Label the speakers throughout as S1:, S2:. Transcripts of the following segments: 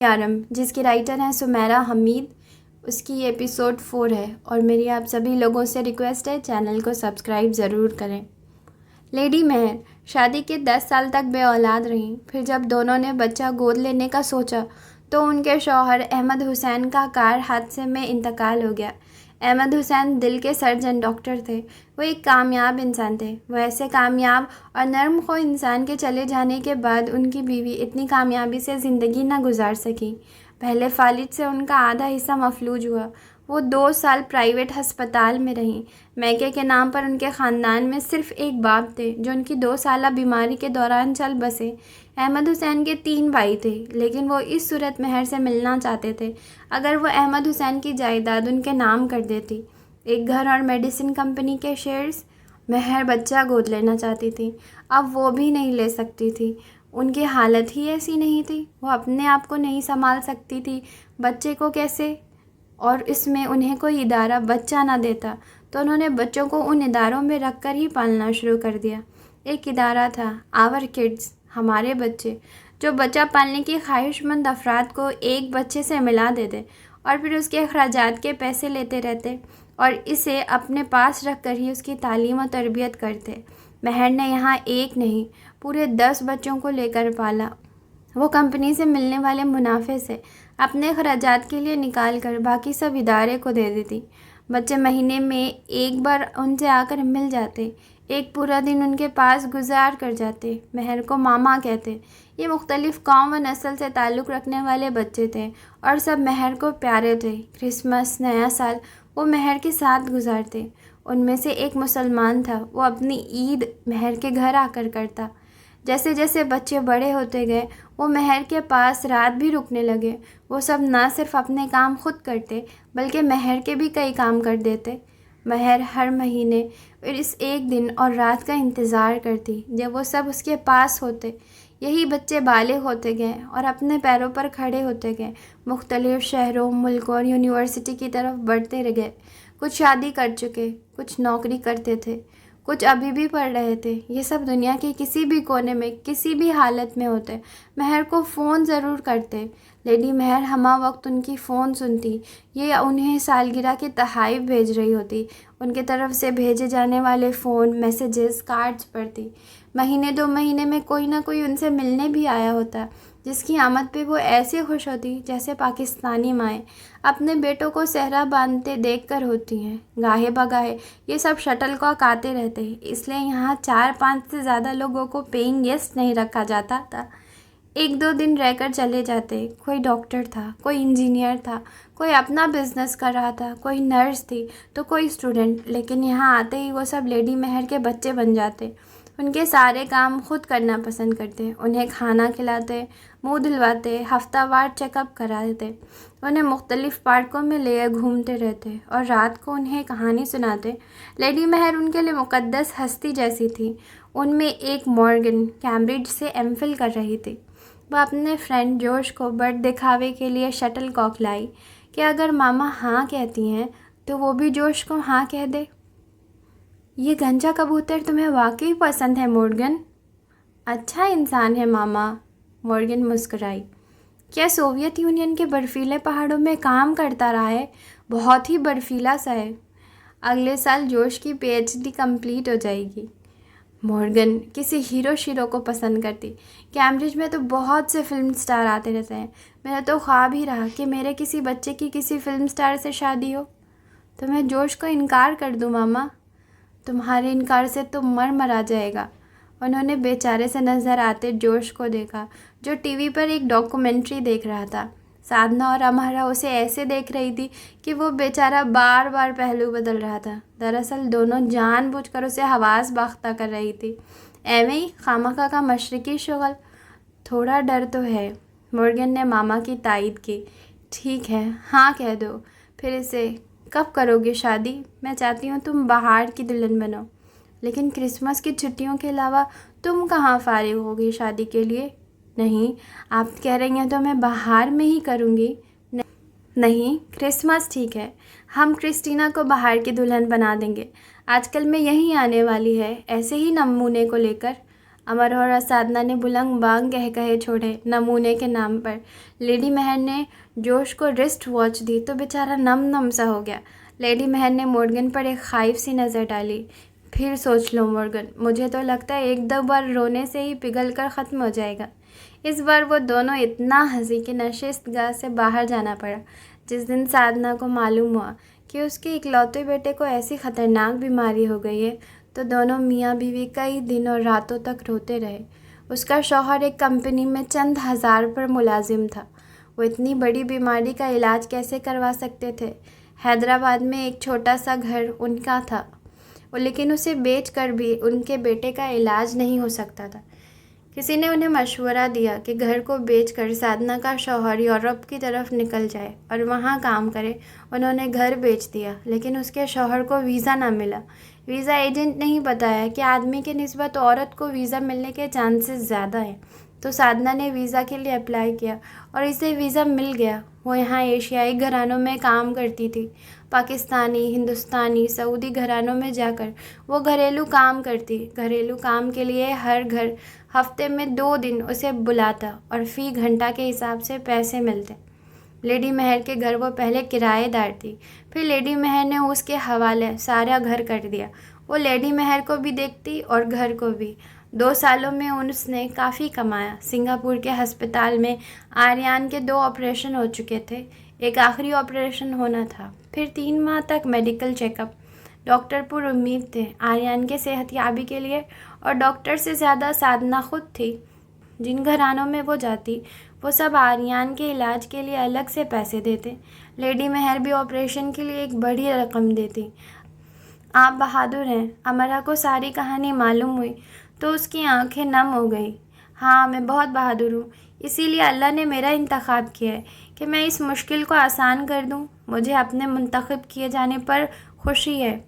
S1: यारम, जिसकी राइटर हैं सुमेरा हमीद। उसकी एपिसोड 4 है और मेरी आप सभी लोगों से रिक्वेस्ट है चैनल को सब्सक्राइब ज़रूर करें। लेडी मेहर शादी के 10 साल तक बेऔलाद रहीं। फिर जब दोनों ने बच्चा गोद लेने का सोचा तो उनके शौहर अहमद हुसैन का कार हादसे में इंतकाल हो गया। अहमद हुसैन दिल के सर्जन डॉक्टर थे। वो एक कामयाब इंसान थे। वो ऐसे कामयाब और नर्म ख़ो इंसान के चले जाने के बाद उनकी बीवी इतनी कामयाबी से ज़िंदगी न गुजार सकी। पहले फालिज से उनका आधा हिस्सा मफलूज हुआ। वो 2 साल प्राइवेट हस्पताल में रहीं। मैके के नाम पर उनके ख़ानदान में सिर्फ़ एक बाप थे जो उनकी 2 साला बीमारी के दौरान चल बसे। अहमद हुसैन के 3 भाई थे, लेकिन वो इस सूरत मेहर से मिलना चाहते थे अगर वो अहमद हुसैन की जायदाद उनके नाम कर देती, एक घर और मेडिसिन कंपनी के शेयर्स। मेहर बच्चा गोद लेना चाहती थी, अब वो भी नहीं ले सकती थी। उनकी हालत ही ऐसी नहीं थी। वो अपने आप को नहीं संभाल सकती थी, बच्चे को कैसे? और इसमें उन्हें कोई इदारा बच्चा ना देता तो उन्होंने बच्चों को उन इदारों में रख कर ही पालना शुरू कर दिया। एक इदारा था, आवर किड्स, हमारे बच्चे, जो बच्चा पालने की ख्वाहिशमंद अफराद को एक बच्चे से मिला देते और फिर उसके अखराजात के पैसे लेते रहते और इसे अपने पास रख कर ही उसकी तालीम और तरबियत करते। मेहर ने यहाँ एक नहीं, पूरे 10 बच्चों को लेकर पाला। वो कंपनी से मिलने वाले मुनाफे से अपने अखराजात के लिए निकाल कर बाकी सब इदारे को दे देती। बच्चे महीने में एक बार उनसे आकर मिल जाते, एक पूरा दिन उनके पास गुजार कर जाते। मेहर को मामा कहते। ये मुख्तलिफ़ कौम व नस्ल से ताल्लुक़ रखने वाले बच्चे थे और सब मेहर को प्यारे थे। क्रिसमस, नया साल वो मेहर के साथ गुजारते। उनमें से एक मुसलमान था, वो अपनी ईद मेहर के घर आकर करता। जैसे जैसे बच्चे बड़े होते गए वो मेहर के पास रात भी रुकने लगे। वो सब ना सिर्फ अपने काम खुद करते बल्कि मेहर के भी कई काम कर देते। मेहर हर महीने इस एक दिन और रात का इंतज़ार करती जब वो सब उसके पास होते। यही बच्चे बालिग होते गए और अपने पैरों पर खड़े होते गए, मुख्तलिफ़ शहरों, मुल्कों और यूनिवर्सिटी की तरफ बढ़ते रह गए। कुछ शादी कर चुके, कुछ नौकरी करते थे, कुछ अभी भी पढ़ रहे थे। ये सब दुनिया के किसी भी कोने में किसी भी हालत में होते, मेहर को फ़ोन ज़रूर करते। लेडी मेहर हमा वक्त उनकी फ़ोन सुनती, ये उन्हें सालगिरह के तोहफ़े भेज रही होती। उनके तरफ से भेजे जाने वाले फ़ोन, मैसेजेस, कार्ड्स पढ़ती। महीने 2 महीने में कोई ना कोई उनसे मिलने भी आया होता, जिसकी आमद पे वो ऐसे खुश होती जैसे पाकिस्तानी माएँ अपने बेटों को सहरा बांधते देखकर होती हैं। गाहे बगाहे ये सब शटलकॉक आते रहते, इसलिए यहाँ 4-5 से ज़्यादा लोगों को पेइंग गेस्ट नहीं रखा जाता था। 1-2 दिन रहकर चले जाते। कोई डॉक्टर था, कोई इंजीनियर था, कोई अपना बिजनेस कर रहा था, कोई नर्स थी तो कोई स्टूडेंट। लेकिन यहाँ आते ही वो सब लेडी मेहर के बच्चे बन जाते। उनके सारे काम खुद करना पसंद करते। उन्हें खाना खिलाते, मुंह धुलवाते, हफ्तावार चेकअप कराते, उन्हें मुख्तलिफ़ पार्कों में ले घूमते रहते और रात को उन्हें कहानी सुनाते। लेडी मेहर उनके लिए मुक़द्दस हस्ती जैसी थी। उनमें एक मॉर्गन कैम्ब्रिज से एमफिल कर रही थी। वह अपने फ्रेंड जोश को बर्ड दिखावे के लिए शटल कॉक लाई कि अगर मामा हाँ कहती हैं तो वो भी जोश को हाँ कह दे। ये गंजा कबूतर तुम्हें वाकई पसंद है मॉर्गन? अच्छा इंसान है मामा, मॉर्गन मुस्कुराई। क्या सोवियत यूनियन के बर्फीले पहाड़ों में काम करता रहा है? बहुत ही बर्फीला सा है। अगले साल जोश की पीएचडी कंप्लीट हो जाएगी। मॉर्गन किसी हीरो शीरो को पसंद करती। कैम्ब्रिज में तो बहुत से फिल्म स्टार आते रहते हैं। मेरा तो ख्वाब ही रहा कि मेरे किसी बच्चे की किसी फिल्म स्टार से शादी हो। तो मैं जोश को इनकार कर दूँ मामा? तुम्हारे इनकार से तो मर आ जाएगा। उन्होंने बेचारे से नज़र आते जोश को देखा, जो टीवी पर एक डॉक्यूमेंट्री देख रहा था। साधना और अमहरा उसे ऐसे देख रही थी कि वो बेचारा बार बार पहलू बदल रहा था। दरअसल दोनों जानबूझकर उसे हवास बाख्ता कर रही थी। एवं ही खामखा का मशरकी शुगल। थोड़ा डर तो है, मॉर्गन ने मामा की तायद की। ठीक है, हाँ कह दो। फिर इसे कब करोगे शादी? मैं चाहती हूँ तुम बाहर की दुल्हन बनो, लेकिन क्रिसमस की छुट्टियों के अलावा तुम कहाँ फारिग होगी शादी के लिए? नहीं, आप कह रही हैं तो मैं बाहर में ही करूँगी। नहीं, क्रिसमस ठीक है, हम क्रिस्टीना को बाहर की दुल्हन बना देंगे। आजकल में यहीं आने वाली है, ऐसे ही नमूने को लेकर। अमर और साधना ने बुलंद बांग कह कहे छोड़े नमूने के नाम पर। लेडी मेहर ने जोश को रिस्ट वॉच दी तो बेचारा नम नम सा हो गया। लेडी मेहर ने मॉर्गन पर एक खाइफ सी नज़र डाली। फिर सोच लो मॉर्गन, मुझे तो लगता है एक दो बार रोने से ही पिघल कर ख़त्म हो जाएगा। इस बार वो दोनों इतना हंसी कि नशिस्तगाह से बाहर जाना पड़ा। जिस दिन साधना को मालूम हुआ कि उसके इकलौते बेटे को ऐसी ख़तरनाक बीमारी हो गई है तो दोनों मियाँ बीवी कई दिन और रातों तक रोते रहे। उसका शौहर एक कंपनी में चंद हज़ार पर मुलाजिम था। वो इतनी बड़ी बीमारी का इलाज कैसे करवा सकते थे। हैदराबाद में एक छोटा सा घर उनका था, लेकिन उसे बेच कर भी उनके बेटे का इलाज नहीं हो सकता था। किसी ने उन्हें मशवरा दिया कि घर को बेचकर साधना का शौहर यूरोप की तरफ निकल जाए और वहाँ काम करे। उन्होंने घर बेच दिया, लेकिन उसके शौहर को वीज़ा ना मिला। वीज़ा एजेंट नहीं बताया कि आदमी के निस्बत औरत को वीज़ा मिलने के चांसेस ज़्यादा हैं। तो साधना ने वीज़ा के लिए अप्लाई किया और इसे वीज़ा मिल गया। वो यहाँ एशियाई घरानों में काम करती थी। पाकिस्तानी, हिंदुस्तानी, सऊदी घरानों में जाकर वो घरेलू काम करती। घरेलू काम के लिए हर घर हफ्ते में 2 दिन उसे बुलाता और फ़ी घंटा के हिसाब से पैसे मिलते। लेडी मेहर के घर वो पहले किराएदार थी, फिर लेडी मेहर ने उसके हवाले सारा घर कर दिया। वो लेडी मेहर को भी देखती और घर को भी। 2 सालों में उसने काफ़ी कमाया। सिंगापुर के अस्पताल में आर्यान के 2 ऑपरेशन हो चुके थे, एक आखिरी ऑपरेशन होना था। फिर 3 माह तक मेडिकल चेकअप। डॉक्टर पुरुम्मीद थे आर्यान के सेहतयाबी के लिए, और डॉक्टर से ज़्यादा साधना खुद थी। जिन घरानों में वो जाती वो सब आर्यान के इलाज के लिए अलग से पैसे देते। लेडी मेहर भी ऑपरेशन के लिए एक बड़ी रकम देती। आप बहादुर हैं। अमरा को सारी कहानी मालूम हुई तो उसकी आंखें नम हो गई। हाँ, मैं बहुत बहादुर हूँ, इसीलिए अल्लाह ने मेरा इंतखाब किया है कि मैं इस मुश्किल को आसान कर दूँ। मुझे अपने मुंतखब किए जाने पर खुशी है।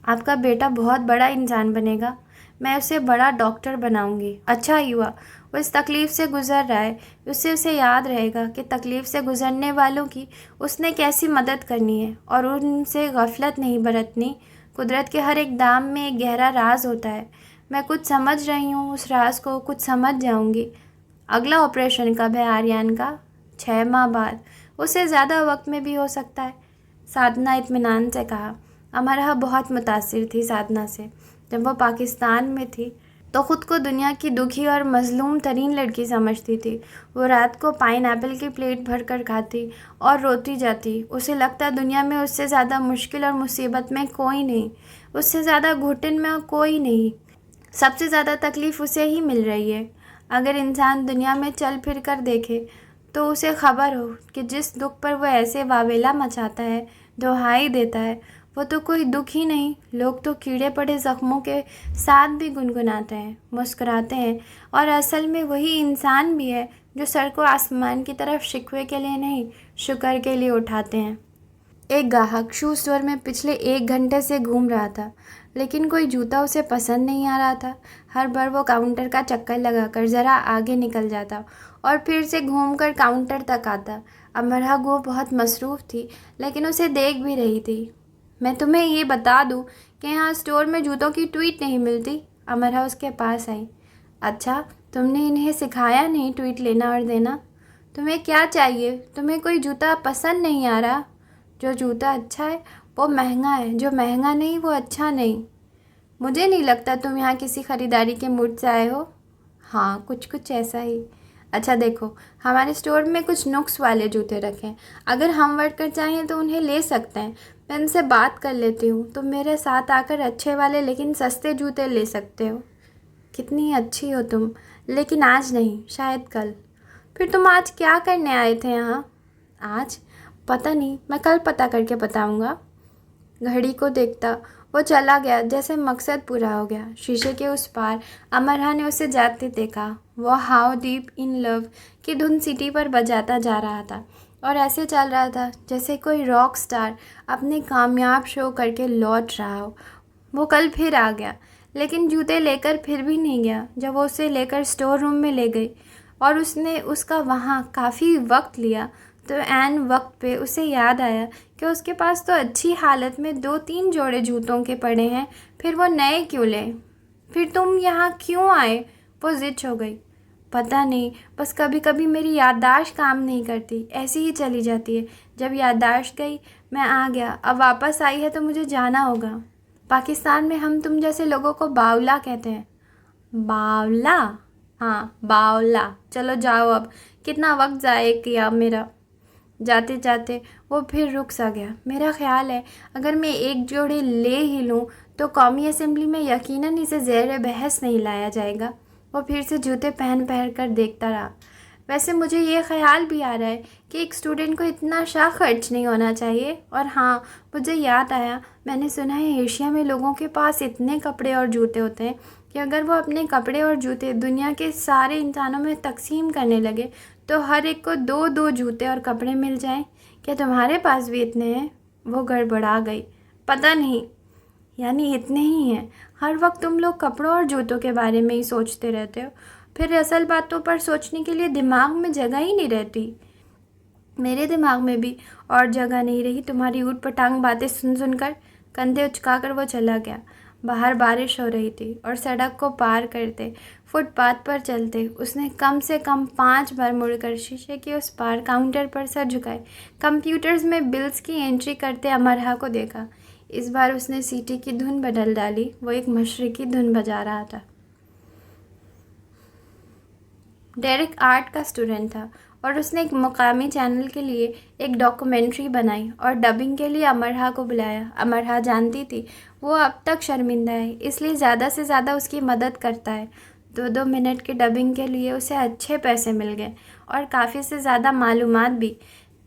S1: आपका बेटा बहुत बड़ा इंसान बनेगा। मैं उसे बड़ा डॉक्टर बनाऊंगी। अच्छा ही हुआ वो इस तकलीफ़ से गुज़र रहा है। उससे उसे याद रहेगा कि तकलीफ़ से गुज़रने वालों की उसने कैसी मदद करनी है और उनसे गफलत नहीं बरतनी। कुदरत के हर एक दाम में एक गहरा राज होता है। मैं कुछ समझ रही हूँ, उस राज को कुछ समझ जाऊँगी। अगला ऑपरेशन कब है आर्यान का? 6 माह बाद। उससे ज़्यादा वक्त में भी हो सकता है, साधना इत्मीनान से कहा। अमरा बहुत मुतासिर थी साधना से। जब वो पाकिस्तान में थी तो ख़ुद को दुनिया की दुखी और मज़लूम तरीन लड़की समझती थी। वो रात को पाइनएप्पल की प्लेट भर कर खाती और रोती जाती। उसे लगता दुनिया में उससे ज़्यादा मुश्किल और मुसीबत में कोई नहीं, उससे ज़्यादा घुटन में कोई नहीं। सबसे ज़्यादा तकलीफ़ उसे ही मिल रही है। अगर इंसान दुनिया में चल फिर कर देखे तो उसे खबर हो कि जिस दुख पर वो ऐसे वावेला मचाता है, दुहाई देता है, वो तो कोई दुख ही नहीं। लोग तो कीड़े पड़े ज़ख्मों के साथ भी गुनगुनाते हैं, मुस्कुराते हैं, और असल में वही इंसान भी है जो सर को आसमान की तरफ शिकवे के लिए नहीं, शुक्र के लिए उठाते हैं। एक ग्राहक शू स्टोर में पिछले 1 घंटे से घूम रहा था, लेकिन कोई जूता उसे पसंद नहीं आ रहा था। हर बार वो काउंटर का चक्कर लगाकर ज़रा आगे निकल जाता और फिर से घूमकर काउंटर तक आता। अमरा वो बहुत मसरूफ़ थी, लेकिन उसे देख भी रही थी। मैं तुम्हें ये बता दूं कि यहाँ स्टोर में जूतों की ट्वीट नहीं मिलती। अमरा उसके पास आई। अच्छा, तुमने इन्हें सिखाया नहीं ट्वीट लेना और देना? तुम्हें क्या चाहिए? तुम्हें कोई जूता पसंद नहीं आ रहा? जो जूता अच्छा है वो महंगा है, जो महंगा नहीं वो अच्छा नहीं। मुझे नहीं लगता तुम यहाँ किसी ख़रीदारी के मूड से आए हो। हाँ, कुछ ऐसा ही। अच्छा देखो, हमारे स्टोर में कुछ नुक्स वाले जूते रखें। अगर हम वर्कर चाहें तो उन्हें ले सकते हैं। मैं इनसे बात कर लेती हूँ। तुम मेरे साथ आकर अच्छे वाले लेकिन सस्ते जूते ले सकते हो। कितनी अच्छी हो तुम, लेकिन आज नहीं, शायद कल। फिर तुम आज क्या करने आए थे यहाँ? आज पता नहीं, मैं कल पता करके बताऊँगा। घड़ी को देखता वो चला गया, जैसे मकसद पूरा हो गया। शीशे के उस पार अमरा ने उसे जाते देखा। वो हाउ डीप इन लव की धुन सीटी पर बजाता जा रहा था और ऐसे चल रहा था जैसे कोई रॉक स्टार अपने कामयाब शो करके लौट रहा हो। वो कल फिर आ गया, लेकिन जूते लेकर फिर भी नहीं गया। जब वो उसे लेकर स्टोर रूम में ले गई और उसने उसका वहाँ काफ़ी वक्त लिया, तो ऐन वक्त पे उसे याद आया कि उसके पास तो अच्छी हालत में 2-3 जोड़े जूतों के पड़े हैं, फिर वो नए क्यों ले? फिर तुम यहाँ क्यों आए? वो जिद हो गई। पता नहीं, बस कभी कभी मेरी याददाश्त काम नहीं करती, ऐसी ही चली जाती है। जब याददाश्त गई मैं आ गया, अब वापस आई है तो मुझे जाना होगा। पाकिस्तान में हम तुम जैसे लोगों को बावला कहते हैं। बावला? हाँ बावला। चलो जाओ अब, कितना वक्त ज़ाया किया मेरा। जाते जाते वो फिर रुक सा गया। मेरा ख्याल है अगर मैं एक जोड़ी ले ही लूँ तो कौमी असेंबली में यकीनन इसे ज़ेर बहस नहीं लाया जाएगा। वो फिर से जूते पहन पहन कर देखता रहा। वैसे मुझे ये ख्याल भी आ रहा है कि एक स्टूडेंट को इतना शाह खर्च नहीं होना चाहिए। और हाँ, मुझे याद आया, मैंने सुना है एशिया में लोगों के पास इतने कपड़े और जूते होते हैं कि अगर वो अपने कपड़े और जूते दुनिया के सारे इंसानों में तकसीम करने लगे तो हर एक को दो दो जूते और कपड़े मिल जाएं। क्या तुम्हारे पास भी इतने हैं? वो गड़बड़ा गई। पता नहीं, यानी इतने ही हैं। हर वक्त तुम लोग कपड़ों और जूतों के बारे में ही सोचते रहते हो, फिर असल बातों पर सोचने के लिए दिमाग में जगह ही नहीं रहती। मेरे दिमाग में भी और जगह नहीं रही तुम्हारी ऊट पटांग बातें सुन सुनकर। कंधे उचकाकर वो चला गया। बाहर बारिश हो रही थी और सड़क को पार करते, फुटपाथ पर चलते उसने कम से कम 5 बार मुड़कर शीशे के उस पार काउंटर पर सर झुकाए कंप्यूटर्स में बिल्स की एंट्री करते अमरहा को देखा। इस बार उसने सीटी की धुन बदल डाली। वो एक मशरकी धुन बजा रहा था। डेरिक आर्ट का स्टूडेंट था और उसने एक मुकामी चैनल के लिए एक डॉक्यूमेंट्री बनाई और डबिंग के लिए अमरहा को बुलाया। अमरहा जानती थी वो अब तक शर्मिंदा है, इसलिए ज़्यादा से ज़्यादा उसकी मदद करता है। 2-2 मिनट की डबिंग के लिए उसे अच्छे पैसे मिल गए और काफ़ी से ज़्यादा मालूमात भी।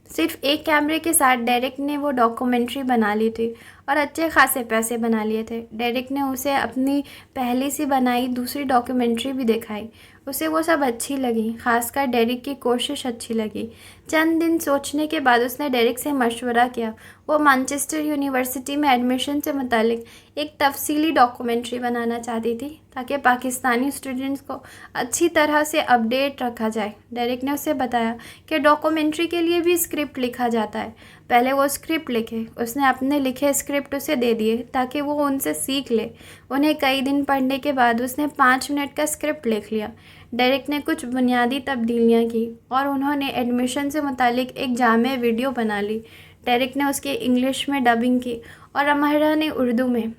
S1: सिर्फ एक कैमरे के साथ डेरिक ने वो डॉक्यूमेंट्री बना ली थी और अच्छे खासे पैसे बना लिए थे। डेरिक ने उसे अपनी पहली सी बनाई दूसरी डॉक्यूमेंट्री भी दिखाई। उसे वो सब अच्छी लगी, खासकर डेरिक की कोशिश अच्छी लगी। चंद दिन सोचने के बाद उसने डेरिक से मशवरा किया। वो मैनचेस्टर यूनिवर्सिटी में एडमिशन से मुतालिक एक तफसीली डॉक्यूमेंट्री बनाना चाहती थी ताकि पाकिस्तानी स्टूडेंट्स को अच्छी तरह से अपडेट रखा जाए। डेरिक ने उसे बताया कि डॉक्यूमेंट्री के लिए भी स्क्रिप्ट लिखा जाता है। पहले वो स्क्रिप्ट लिखे। उसने अपने लिखे स्क्रिप्ट उसे दे दिए ताकि वो उनसे सीख ले। उन्हें कई दिन पढ़ने के बाद उसने 5 मिनट का स्क्रिप्ट लिख लिया। डेरिक ने कुछ बुनियादी तब्दीलियाँ की और उन्होंने एडमिशन से मुतालिक एक जामे वीडियो बना ली। डेरिक ने उसकी इंग्लिश में डबिंग की और अमरहा ने उर्दू में।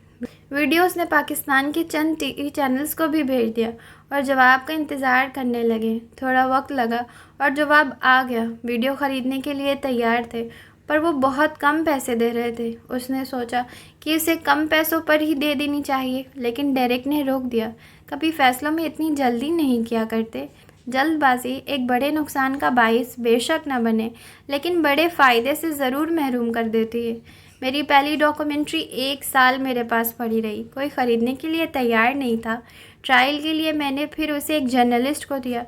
S1: वीडियो उसने पाकिस्तान के चंद टीवी चैनल्स को भी भेज दिया और जवाब का इंतज़ार करने लगे। थोड़ा वक्त लगा और जवाब आ गया। वीडियो ख़रीदने के लिए तैयार थे पर वो बहुत कम पैसे दे रहे थे। उसने सोचा कि इसे कम पैसों पर ही दे देनी चाहिए, लेकिन डेरिक ने रोक दिया। कभी फैसलों में इतनी जल्दी नहीं किया करते। जल्दबाजी एक बड़े नुकसान का बाइस बेशक न बने, लेकिन बड़े फ़ायदे से ज़रूर महरूम कर देती है। मेरी पहली डॉक्यूमेंट्री 1 साल मेरे पास पड़ी रही। कोई ख़रीदने के लिए तैयार नहीं था। ट्रायल के लिए मैंने फिर उसे एक जर्नलिस्ट को दिया।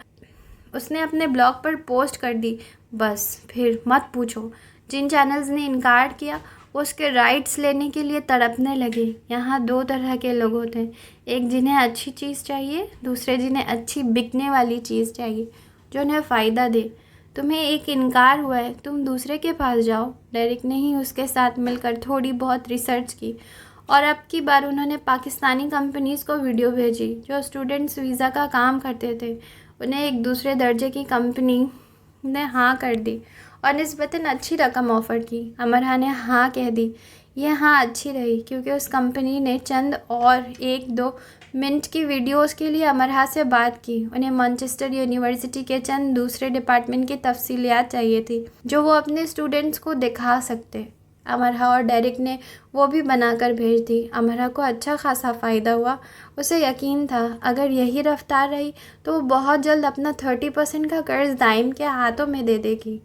S1: उसने अपने ब्लॉग पर पोस्ट कर दी। बस फिर मत पूछो, जिन चैनल्स ने इनकार किया वो उसके राइट्स लेने के लिए तड़पने लगे। यहाँ 2 तरह के लोग होते हैं, एक जिन्हें अच्छी चीज़ चाहिए, दूसरे जिन्हें अच्छी बिकने वाली चीज़ चाहिए जो उन्हें फ़ायदा दे। तुम्हें एक इनकार हुआ है, तुम दूसरे के पास जाओ। डेरिक ने ही उसके साथ मिलकर थोड़ी बहुत रिसर्च की और अब की बार उन्होंने पाकिस्तानी कंपनीज़ को वीडियो भेजी जो स्टूडेंट्स वीज़ा का काम करते थे। उन्हें एक दूसरे दर्जे की कंपनी ने हाँ कर दी और निस्बतन अच्छी रकम ऑफ़र की। अमरहा ने हाँ कह दी। यह हाँ अच्छी रही क्योंकि उस कंपनी ने चंद और 1-2 मिनट की वीडियोस के लिए अमरहा से बात की। उन्हें मैनचेस्टर यूनिवर्सिटी के चंद दूसरे डिपार्टमेंट की तफसीलियात चाहिए थी जो वो अपने स्टूडेंट्स को दिखा सकते। अमरहा और डेरिक ने वो भी बनाकर भेज दी। अमरहा को अच्छा खासा फ़ायदा हुआ। उसे यकीन था अगर यही रफ्तार रही तो वो बहुत जल्द अपना 30% का कर्ज दाइम के हाथों में दे देगी।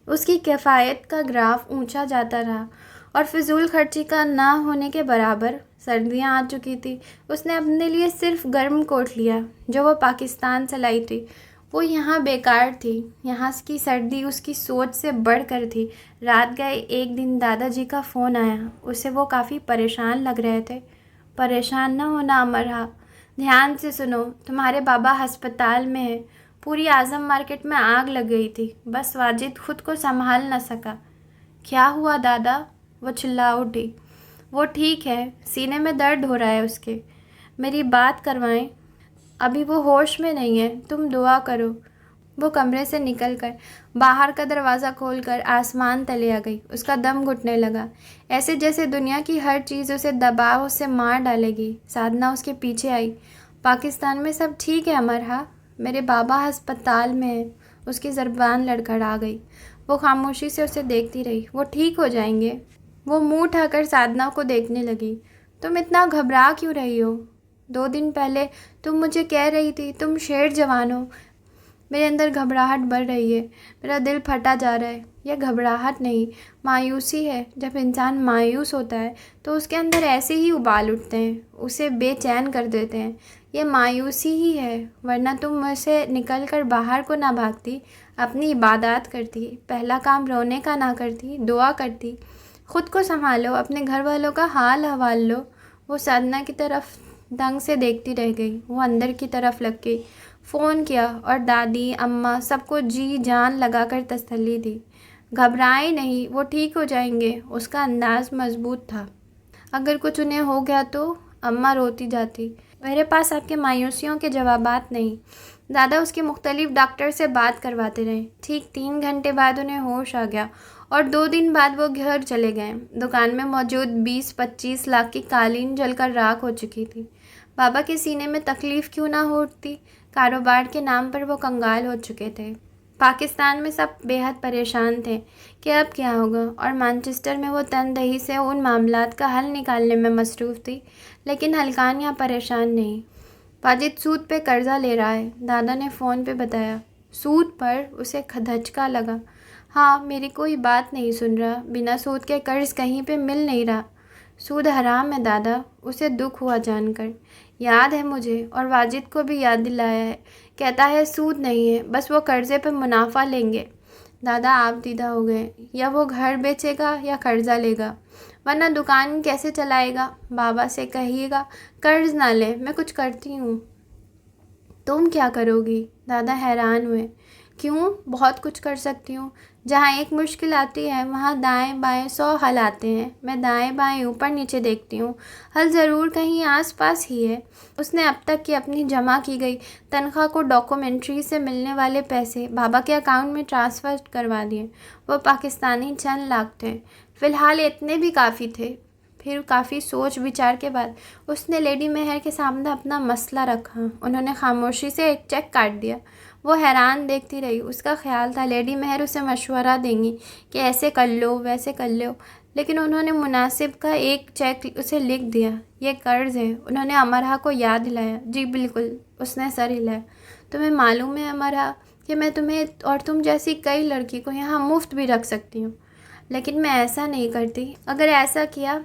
S1: उसकी किफ़ायत का ग्राफ ऊंचा जाता रहा और फिजूल खर्ची का ना होने के बराबर। सर्दियां आ चुकी थी। उसने अपने लिए सिर्फ गर्म कोट लिया जो वो पाकिस्तान से लाई थी। वो यहाँ बेकार थी। यहाँ की सर्दी उसकी सोच से बढ़कर थी। रात गए एक दिन दादाजी का फ़ोन आया। उसे वो काफ़ी परेशान लग रहे थे। परेशान न होना अमरहा, ध्यान से सुनो। तुम्हारे बाबा अस्पताल में है। पूरी आज़म मार्केट में आग लग गई थी, बस वाजिद खुद को संभाल न सका। क्या हुआ दादा? वो चिल्ला उठी। वो ठीक है, सीने में दर्द हो रहा है उसके। मेरी बात करवाएं। अभी वो होश में नहीं है, तुम दुआ करो। वो कमरे से निकलकर बाहर का दरवाज़ा खोलकर आसमान तले आ गई। उसका दम घुटने लगा, ऐसे जैसे दुनिया की हर चीज़ उसे दबाव उसे मार डालेगी। साधना उसके पीछे आई। पाकिस्तान में सब ठीक है अमरहा? मेरे बाबा अस्पताल में है। उसकी ज़बान लड़खड़ा गई। वो खामोशी से उसे देखती रही। वो ठीक हो जाएंगे। वो मुंह उठाकर साधना को देखने लगी। तुम इतना घबरा क्यों रही हो? 2 दिन पहले तुम मुझे कह रही थी तुम शेर जवान हो। मेरे अंदर घबराहट बढ़ रही है, मेरा दिल फटा जा रहा है। यह घबराहट नहीं, मायूसी है। जब इंसान मायूस होता है तो उसके अंदर ऐसे ही उबाल उठते हैं, उसे बेचैन कर देते हैं। यह मायूसी ही है, वरना तुम मुझसे निकल कर बाहर को ना भागती, अपनी इबादत करती, पहला काम रोने का ना करती, दुआ करती। ख़ुद को संभालो, अपने घर वालों का हाल हवाल लो। वो साधना की तरफ दंग से देखती रह गई। वो अंदर की तरफ लग गई। फ़ोन किया और दादी अम्मा सबको जी जान लगाकर तसल्ली दी। घबराएं नहीं, वो ठीक हो जाएंगे। उसका अंदाज़ मजबूत था। अगर कुछ उन्हें हो गया तो? अम्मा रोती जाती। मेरे पास आपके मायूसियों के जवाबात नहीं। दादा उसके मुख्तलिफ डॉक्टर से बात करवाते रहे। ठीक 3 घंटे बाद उन्हें होश आ गया और 2 दिन बाद वो घर चले गए। दुकान में मौजूद 20-25 लाख की कालीन जलकर राख हो चुकी थी। बाबा के सीने में तकलीफ़ क्यों ना हो उठती? कारोबार के नाम पर वो कंगाल हो चुके थे। पाकिस्तान में सब बेहद परेशान थे कि अब क्या होगा, और मैनचेस्टर में वो तनदेही से उन मामलात का हल निकालने में मसरूफ़ थी। लेकिन हलकान यहाँ परेशान नहीं। वाजिद सूद पे कर्ज़ा ले रहा है, दादा ने फ़ोन पे बताया। सूद पर? उसे धचका लगा। हाँ, मेरी कोई बात नहीं सुन रहा। बिना सूद के कर्ज़ कहीं पे मिल नहीं रहा। सूद हराम है दादा। उसे दुख हुआ जानकर। याद है मुझे, और वाजिद को भी याद दिलाया है। कहता है सूद नहीं है, बस वो कर्ज़े पे मुनाफा लेंगे। दादा आप दीदा हो गए। या वो घर बेचेगा या कर्ज़ा लेगा, वरना दुकान कैसे चलाएगा? बाबा से कहिएगा कर्ज़ ना ले, मैं कुछ करती हूँ। तुम क्या करोगी? दादा हैरान हुए। क्यों? बहुत कुछ कर सकती हूँ। जहाँ एक मुश्किल आती है वहाँ दाएं बाएं 100 हल आते हैं। मैं दाएं बाएं ऊपर नीचे देखती हूँ, हल ज़रूर कहीं आस पास ही है। उसने अब तक की अपनी जमा की गई तनख्वाह को डॉक्यूमेंट्री से मिलने वाले पैसे बाबा के अकाउंट में ट्रांसफ़र करवा दिए। वो पाकिस्तानी चंद लाख थे। फ़िलहाल इतने भी काफ़ी थे। फिर काफ़ी सोच विचार के बाद उसने लेडी मेहर के सामने अपना मसला रखा। उन्होंने खामोशी से एक चेक काट दिया। वो हैरान देखती रही। उसका ख्याल था लेडी मेहर उसे मशवरा देंगी कि ऐसे कर लो वैसे कर लो, लेकिन उन्होंने मुनासिब का एक चेक उसे लिख दिया। ये कर्ज़ है। उन्होंने अमरहा को याद दिलाया। जी बिल्कुल, उसने सर हिलाया। तुम्हें मालूम है अमरहा कि मैं तुम्हें और तुम जैसी कई लड़की को यहाँ मुफ्त भी रख सकती हूँ, लेकिन मैं ऐसा नहीं करती। अगर ऐसा किया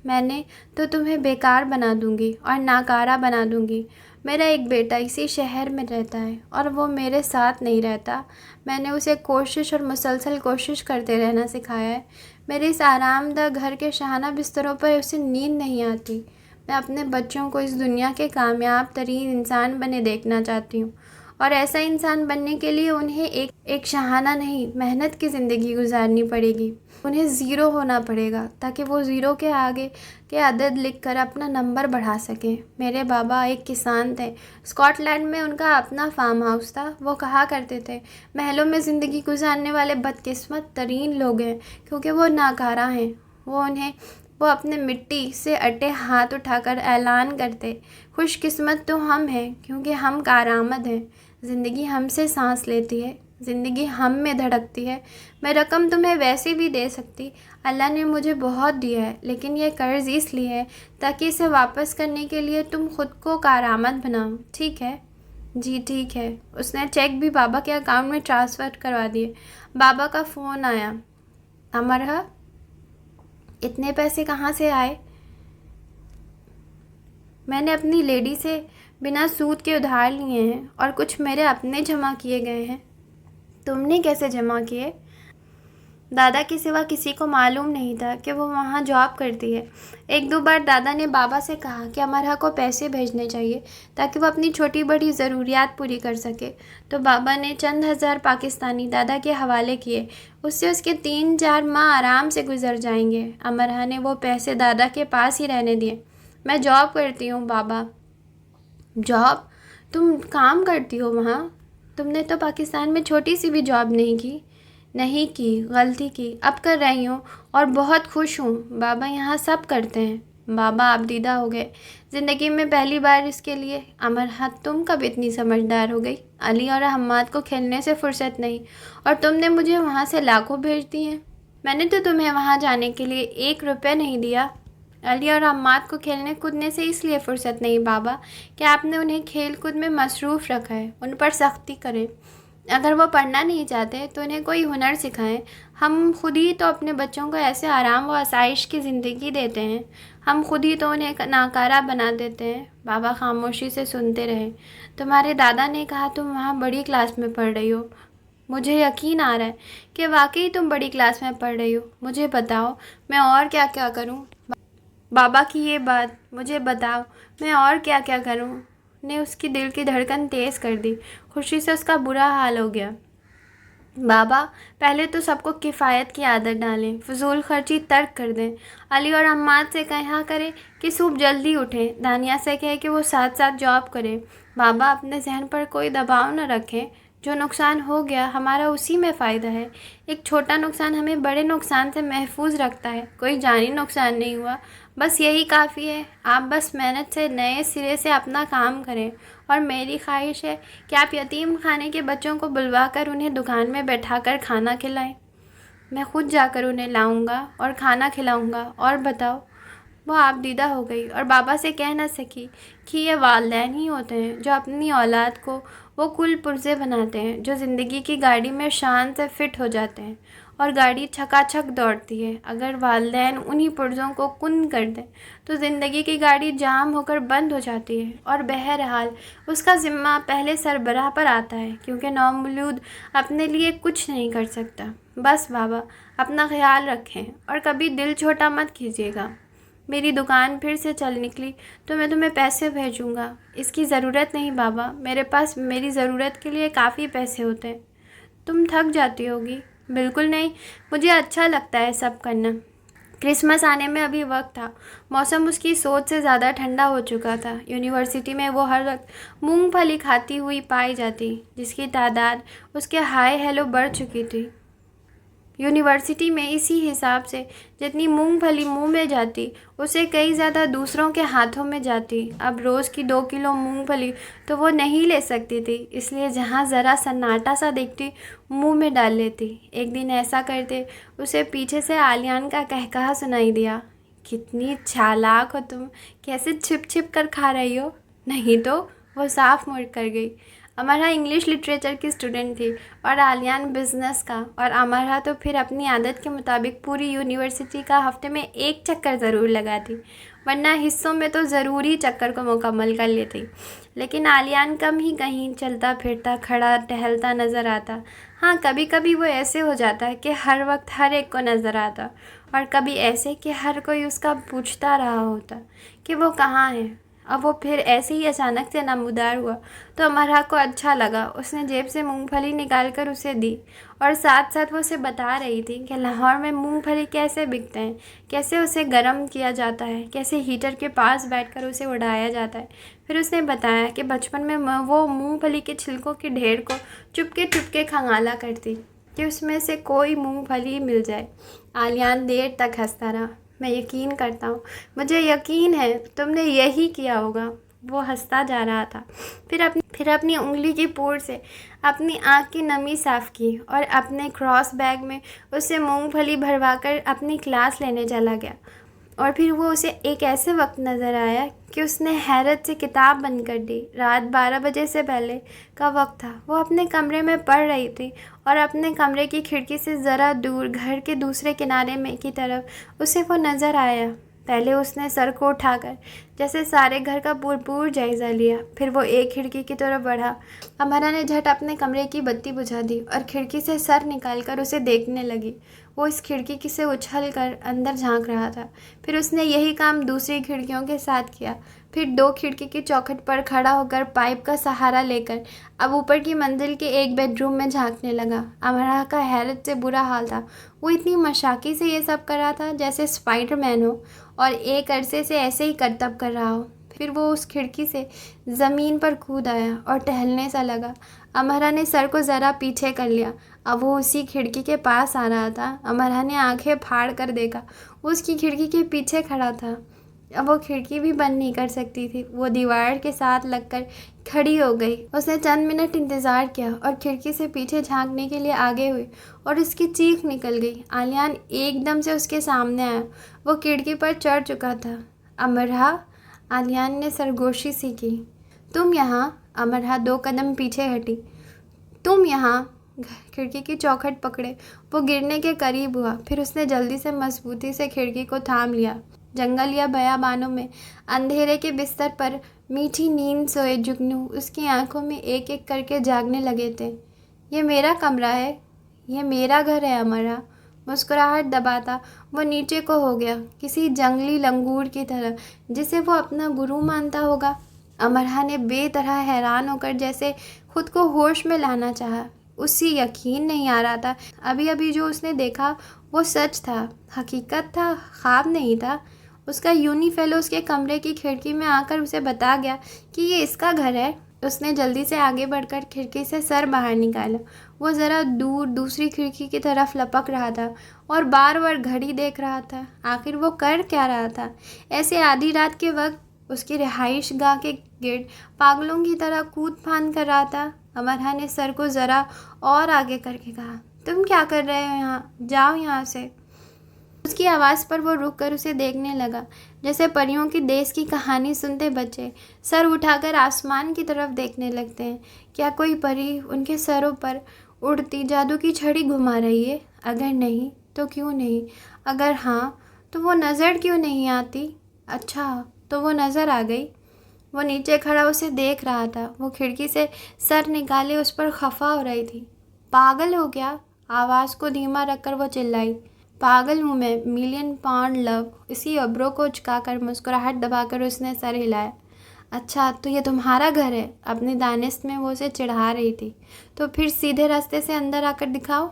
S1: मैंने तो तुम्हें बेकार बना दूंगी और नाकारा बना दूंगी। मेरा एक बेटा इसी शहर में रहता है और वो मेरे साथ नहीं रहता। मैंने उसे कोशिश और मुसलसल कोशिश करते रहना सिखाया है। मेरे इस आरामदा घर के शाहाना बिस्तरों पर उसे नींद नहीं आती। मैं अपने बच्चों को इस दुनिया के कामयाब तरीन इंसान बने देखना चाहती हूँ, और ऐसा इंसान बनने के लिए उन्हें एक शाहाना नहीं, मेहनत की ज़िंदगी गुजारनी पड़ेगी। उन्हें ज़ीरो होना पड़ेगा ताकि वो ज़ीरो के आगे के अदद लिखकर अपना नंबर बढ़ा सकें। मेरे बाबा एक किसान थे। स्कॉटलैंड में उनका अपना फार्म हाउस था। वो कहा करते थे महलों में ज़िंदगी गुजारने वाले बदकिस्मत तरीन लोग हैं, क्योंकि वो नाकारा हैं। वो अपने मिट्टी से अटे हाथ उठाकर ऐलान करते, खुशकिस्मत तो हम हैं क्योंकि हम कारामद हैं। ज़िंदगी हमसे सांस लेती है, ज़िंदगी हम में धड़कती है। मैं रकम तुम्हें वैसे भी दे सकती। अल्लाह ने मुझे बहुत दिया है, लेकिन यह कर्ज़ इसलिए है ताकि इसे वापस करने के लिए तुम खुद को कारामद बनाओ। ठीक है? जी ठीक है। उसने चेक भी बाबा के अकाउंट में ट्रांसफ़र करवा दिए। बाबा का फ़ोन आया। अमरहा, इतने पैसे कहाँ से आए? मैंने अपनी लेडी से बिना सूद के उधार लिए हैं और कुछ मेरे अपने जमा किए गए हैं। तुमने कैसे जमा किए? दादा के सिवा किसी को मालूम नहीं था कि वो वहाँ जॉब करती है। 1-2 बार दादा ने बाबा से कहा कि अमरहा को पैसे भेजने चाहिए ताकि वो अपनी छोटी बड़ी ज़रूरियात पूरी कर सके, तो बाबा ने चंद हज़ार पाकिस्तानी दादा के हवाले किए। उससे उसके 3-4 माह आराम से गुजर जाएंगे। अमरहा ने वो पैसे दादा के पास ही रहने दिए। मैं जॉब करती हूँ बाबा। जॉब? तुम काम करती हो वहाँ? तुमने तो पाकिस्तान में छोटी सी भी जॉब नहीं की। नहीं की, गलती की, अब कर रही हूँ और बहुत खुश हूँ। बाबा यहाँ सब करते हैं। बाबा आप दीदा हो गए ज़िंदगी में पहली बार इसके लिए। अमरहा तुम कब इतनी समझदार हो गई? अली और हम्माद को खेलने से फुर्सत नहीं और तुमने मुझे वहाँ से लाखों भेज दिए हैं। मैंने तो तुम्हें वहाँ जाने के लिए 1 रुपया नहीं दिया। अली और अम्माद को खेलने कूदने से इसलिए फुर्सत नहीं बाबा कि आपने उन्हें खेल कूद में मसरूफ़ रखा है। उन पर सख्ती करें। अगर वो पढ़ना नहीं चाहते तो उन्हें कोई हुनर सिखाएं। हम खुद ही तो अपने बच्चों को ऐसे आराम व आसाइश की ज़िंदगी देते हैं। हम खुद ही तो उन्हें नाकारा बना देते हैं। बाबा खामोशी से सुनते रहे। तुम्हारे दादा ने कहा तुम वहाँ बड़ी क्लास में पढ़ रही हो। मुझे यकीन आ रहा है कि वाकई तुम बड़ी क्लास में पढ़ रही हो। मुझे बताओ मैं और क्या क्या करूँ? बाबा की ये बात, मुझे बताओ मैं और क्या क्या करूं, ने उसकी दिल की धड़कन तेज़ कर दी। खुशी से उसका बुरा हाल हो गया। बाबा पहले तो सबको किफ़ायत की आदत डालें, फजूल खर्ची तर्क कर दें। अली और अम्माद से कहा करें कि सुबह जल्दी उठें। दानिया से कहें कि वो साथ साथ जॉब करें। बाबा अपने जहन पर कोई दबाव न रखें। जो नुकसान हो गया हमारा उसी में फ़ायदा है। एक छोटा नुकसान हमें बड़े नुकसान से महफूज रखता है। कोई जानी नुकसान नहीं हुआ, बस यही काफ़ी है। आप बस मेहनत से नए सिरे से अपना काम करें। और मेरी ख्वाहिश है कि आप यतीम खाने के बच्चों को बुलवा कर उन्हें दुकान में बैठाकर खाना खिलाएं। मैं खुद जाकर उन्हें लाऊंगा और खाना खिलाऊंगा। और बताओ? वो आप दीदा हो गई और बाबा से कह न सकी कि ये वालिदैन ही होते हैं जो अपनी औलाद को वो कुल पुर्जे बनाते हैं जो ज़िंदगी की गाड़ी में शान से फिट हो जाते हैं और गाड़ी छकाछक दौड़ती है। अगर वालिदैन उन्हीं पुर्जों को कुन कर दें तो ज़िंदगी की गाड़ी जाम होकर बंद हो जाती है और बहरहाल उसका ज़िम्मा पहले सरबराह पर आता है, क्योंकि नौमौलूद अपने लिए कुछ नहीं कर सकता। बस बाबा अपना ख्याल रखें और कभी दिल छोटा मत कीजिएगा। मेरी दुकान फिर से चल निकली तो मैं तुम्हें पैसे भेजूंगा। इसकी ज़रूरत नहीं बाबा, मेरे पास मेरी ज़रूरत के लिए काफ़ी पैसे होते हैं। तुम थक जाती होगी। बिल्कुल नहीं, मुझे अच्छा लगता है सब करना। क्रिसमस आने में अभी वक्त था। मौसम उसकी सोच से ज़्यादा ठंडा हो चुका था। यूनिवर्सिटी में वो हर वक्त मूंगफली खाती हुई पाई जाती, जिसकी तादाद उसके हाय हेलो बढ़ चुकी थी। यूनिवर्सिटी में इसी हिसाब से जितनी मूंगफली मुंह में जाती उसे कई ज़्यादा दूसरों के हाथों में जाती। अब रोज़ की 2 किलो मूंगफली तो वो नहीं ले सकती थी, इसलिए जहाँ ज़रा सन्नाटा सा दिखती मुंह में डाल लेती। एक दिन ऐसा करते उसे पीछे से आलियान का कहकहा सुनाई दिया, कितनी चालाक हो तुम, कैसे छिप छिप कर खा रही हो? नहीं तो वो साफ मुड़ कर गई। अमरहा इंग्लिश लिटरेचर की स्टूडेंट थी और आलियान बिज़नेस का, और अमरहा तो फिर अपनी आदत के मुताबिक पूरी यूनिवर्सिटी का हफ्ते में 1 चक्कर ज़रूर लगाती, वरना हिस्सों में तो ज़रूरी चक्कर को मुकम्मल कर लेती। लेकिन आलियान कम ही कहीं चलता फिरता खड़ा टहलता नज़र आता। हाँ, कभी कभी वो ऐसे हो जाता कि हर वक्त हर एक को नज़र आता, और कभी ऐसे कि हर कोई उसका पूछता रहा होता कि वो कहाँ है। अब वो फिर ऐसे ही अचानक से नमूदार हुआ तो अमरहा को अच्छा लगा। उसने जेब से मूंगफली निकाल कर उसे दी और साथ साथ वो उसे बता रही थी कि लाहौर में मूंगफली कैसे बिकते हैं, कैसे उसे गर्म किया जाता है, कैसे हीटर के पास बैठकर उसे उड़ाया जाता है। फिर उसने बताया कि बचपन में वो मूंगफली के छिलकों के ढेर को चुपके चुपके खंगाला करती कि उसमें से कोई मूंगफली मिल जाए। आलियान देर तक हंसता रहा। मैं यकीन करता हूँ, मुझे यकीन है तुमने यही किया होगा। वो हंसता जा रहा था। फिर अपनी उंगली की पोर से अपनी आँख की नमी साफ़ की और अपने क्रॉस बैग में उसे मूंगफली भरवाकर अपनी क्लास लेने चला गया। और फिर वो उसे एक ऐसे वक्त नज़र आया कि उसने हैरत से किताब बंद कर दी। रात 12 बजे से पहले का वक्त था। वो अपने कमरे में पढ़ रही थी और अपने कमरे की खिड़की से ज़रा दूर घर के दूसरे किनारे में की तरफ उसे वो नज़र आया। पहले उसने सर को उठाकर जैसे सारे घर का पूर जायज़ा लिया। फिर वो एक खिड़की की तरफ बढ़ा। अमरा ने झट अपने कमरे की बत्ती बुझा दी और खिड़की से सर निकालकर उसे देखने लगी। वो इस खिड़की से उछल कर अंदर झांक रहा था। फिर उसने यही काम दूसरी खिड़कियों के साथ किया। फिर 2 खिड़की की चौखट पर खड़ा होकर पाइप का सहारा लेकर अब ऊपर की मंजिल के एक बेडरूम में झांकने लगा। अमरा का हैरत से बुरा हाल था। वो इतनी मशाकी से ये सब कर रहा था जैसे स्पाइडरमैन हो और एक अरसे से ऐसे ही करतब कर रहा हो। फिर वो उस खिड़की से ज़मीन पर कूद आया और टहलने सा लगा। अमरा ने सर को ज़रा पीछे कर लिया। अब वो उसी खिड़की के पास आ रहा था। अमरा ने आंखें फाड़ कर देखा, उसकी खिड़की के पीछे खड़ा था। अब वो खिड़की भी बंद नहीं कर सकती थी। वो दीवार के साथ लगकर खड़ी हो गई। उसने चंद मिनट इंतज़ार किया और खिड़की से पीछे झांकने के लिए आगे हुई और उसकी चीख निकल गई। आलियान एकदम से उसके सामने आया। वो खिड़की पर चढ़ चुका था। अमरा, आलियान ने सरगोशी सी की। तुम यहाँ? अमरा 2 कदम पीछे हटी। तुम यहाँ? खिड़की की चौखट पकड़े वो गिरने के करीब हुआ। फिर उसने जल्दी से मजबूती से खिड़की को थाम लिया। जंगल या बयाबानों में अंधेरे के बिस्तर पर मीठी नींद सोए जुगनू उसकी आंखों में एक एक करके जागने लगे थे। ये मेरा कमरा है, ये मेरा घर है अमरा। मुस्कुराहट दबाता वो नीचे को हो गया, किसी जंगली लंगूर की तरह जिसे वो अपना गुरु मानता होगा। अमरा ने बेतरह हैरान होकर जैसे खुद को होश में लाना चाहा। उसे यकीन नहीं आ रहा था अभी अभी जो उसने देखा वो सच था, हकीकत था, ख्वाब नहीं था। उसका यूनी फेलो उसके कमरे की खिड़की में आकर उसे बता गया कि ये इसका घर है। उसने जल्दी से आगे बढ़कर खिड़की से सर बाहर निकाला। वो ज़रा दूर दूसरी खिड़की की तरफ लपक रहा था और बार बार घड़ी देख रहा था। आखिर वो कर क्या रहा था? ऐसे आधी रात के वक्त उसकी रिहाइश गाह के गिर्द पागलों की तरह कूद फांद कर रहा था। अमरा ने सर को ज़रा और आगे करके कहा, तुम क्या कर रहे हो यहाँ? जाओ यहाँ से। उसकी आवाज़ पर वो रुक कर उसे देखने लगा, जैसे परियों की देश की कहानी सुनते बच्चे सर उठाकर आसमान की तरफ देखने लगते हैं। क्या कोई परी उनके सरों पर उड़ती जादू की छड़ी घुमा रही है? अगर नहीं तो क्यों नहीं? अगर हाँ तो वो नज़र क्यों नहीं आती? अच्छा, तो वो नज़र आ गई। वो नीचे खड़ा उसे देख रहा था। वो खिड़की से सर निकाले उस पर खफा हो रही थी। पागल हो गया? आवाज़ को धीमा रखकर वो चिल्लाई। पागल हूँ मैं, मिलियन पाउंड लव। इसी अब्रों को उचकाकर मुस्कुराहट दबाकर उसने सर हिलाया। अच्छा, तो ये तुम्हारा घर है? अपने दानिश में वो उसे चिढ़ा रही थी। तो फिर सीधे रास्ते से अंदर आकर दिखाओ।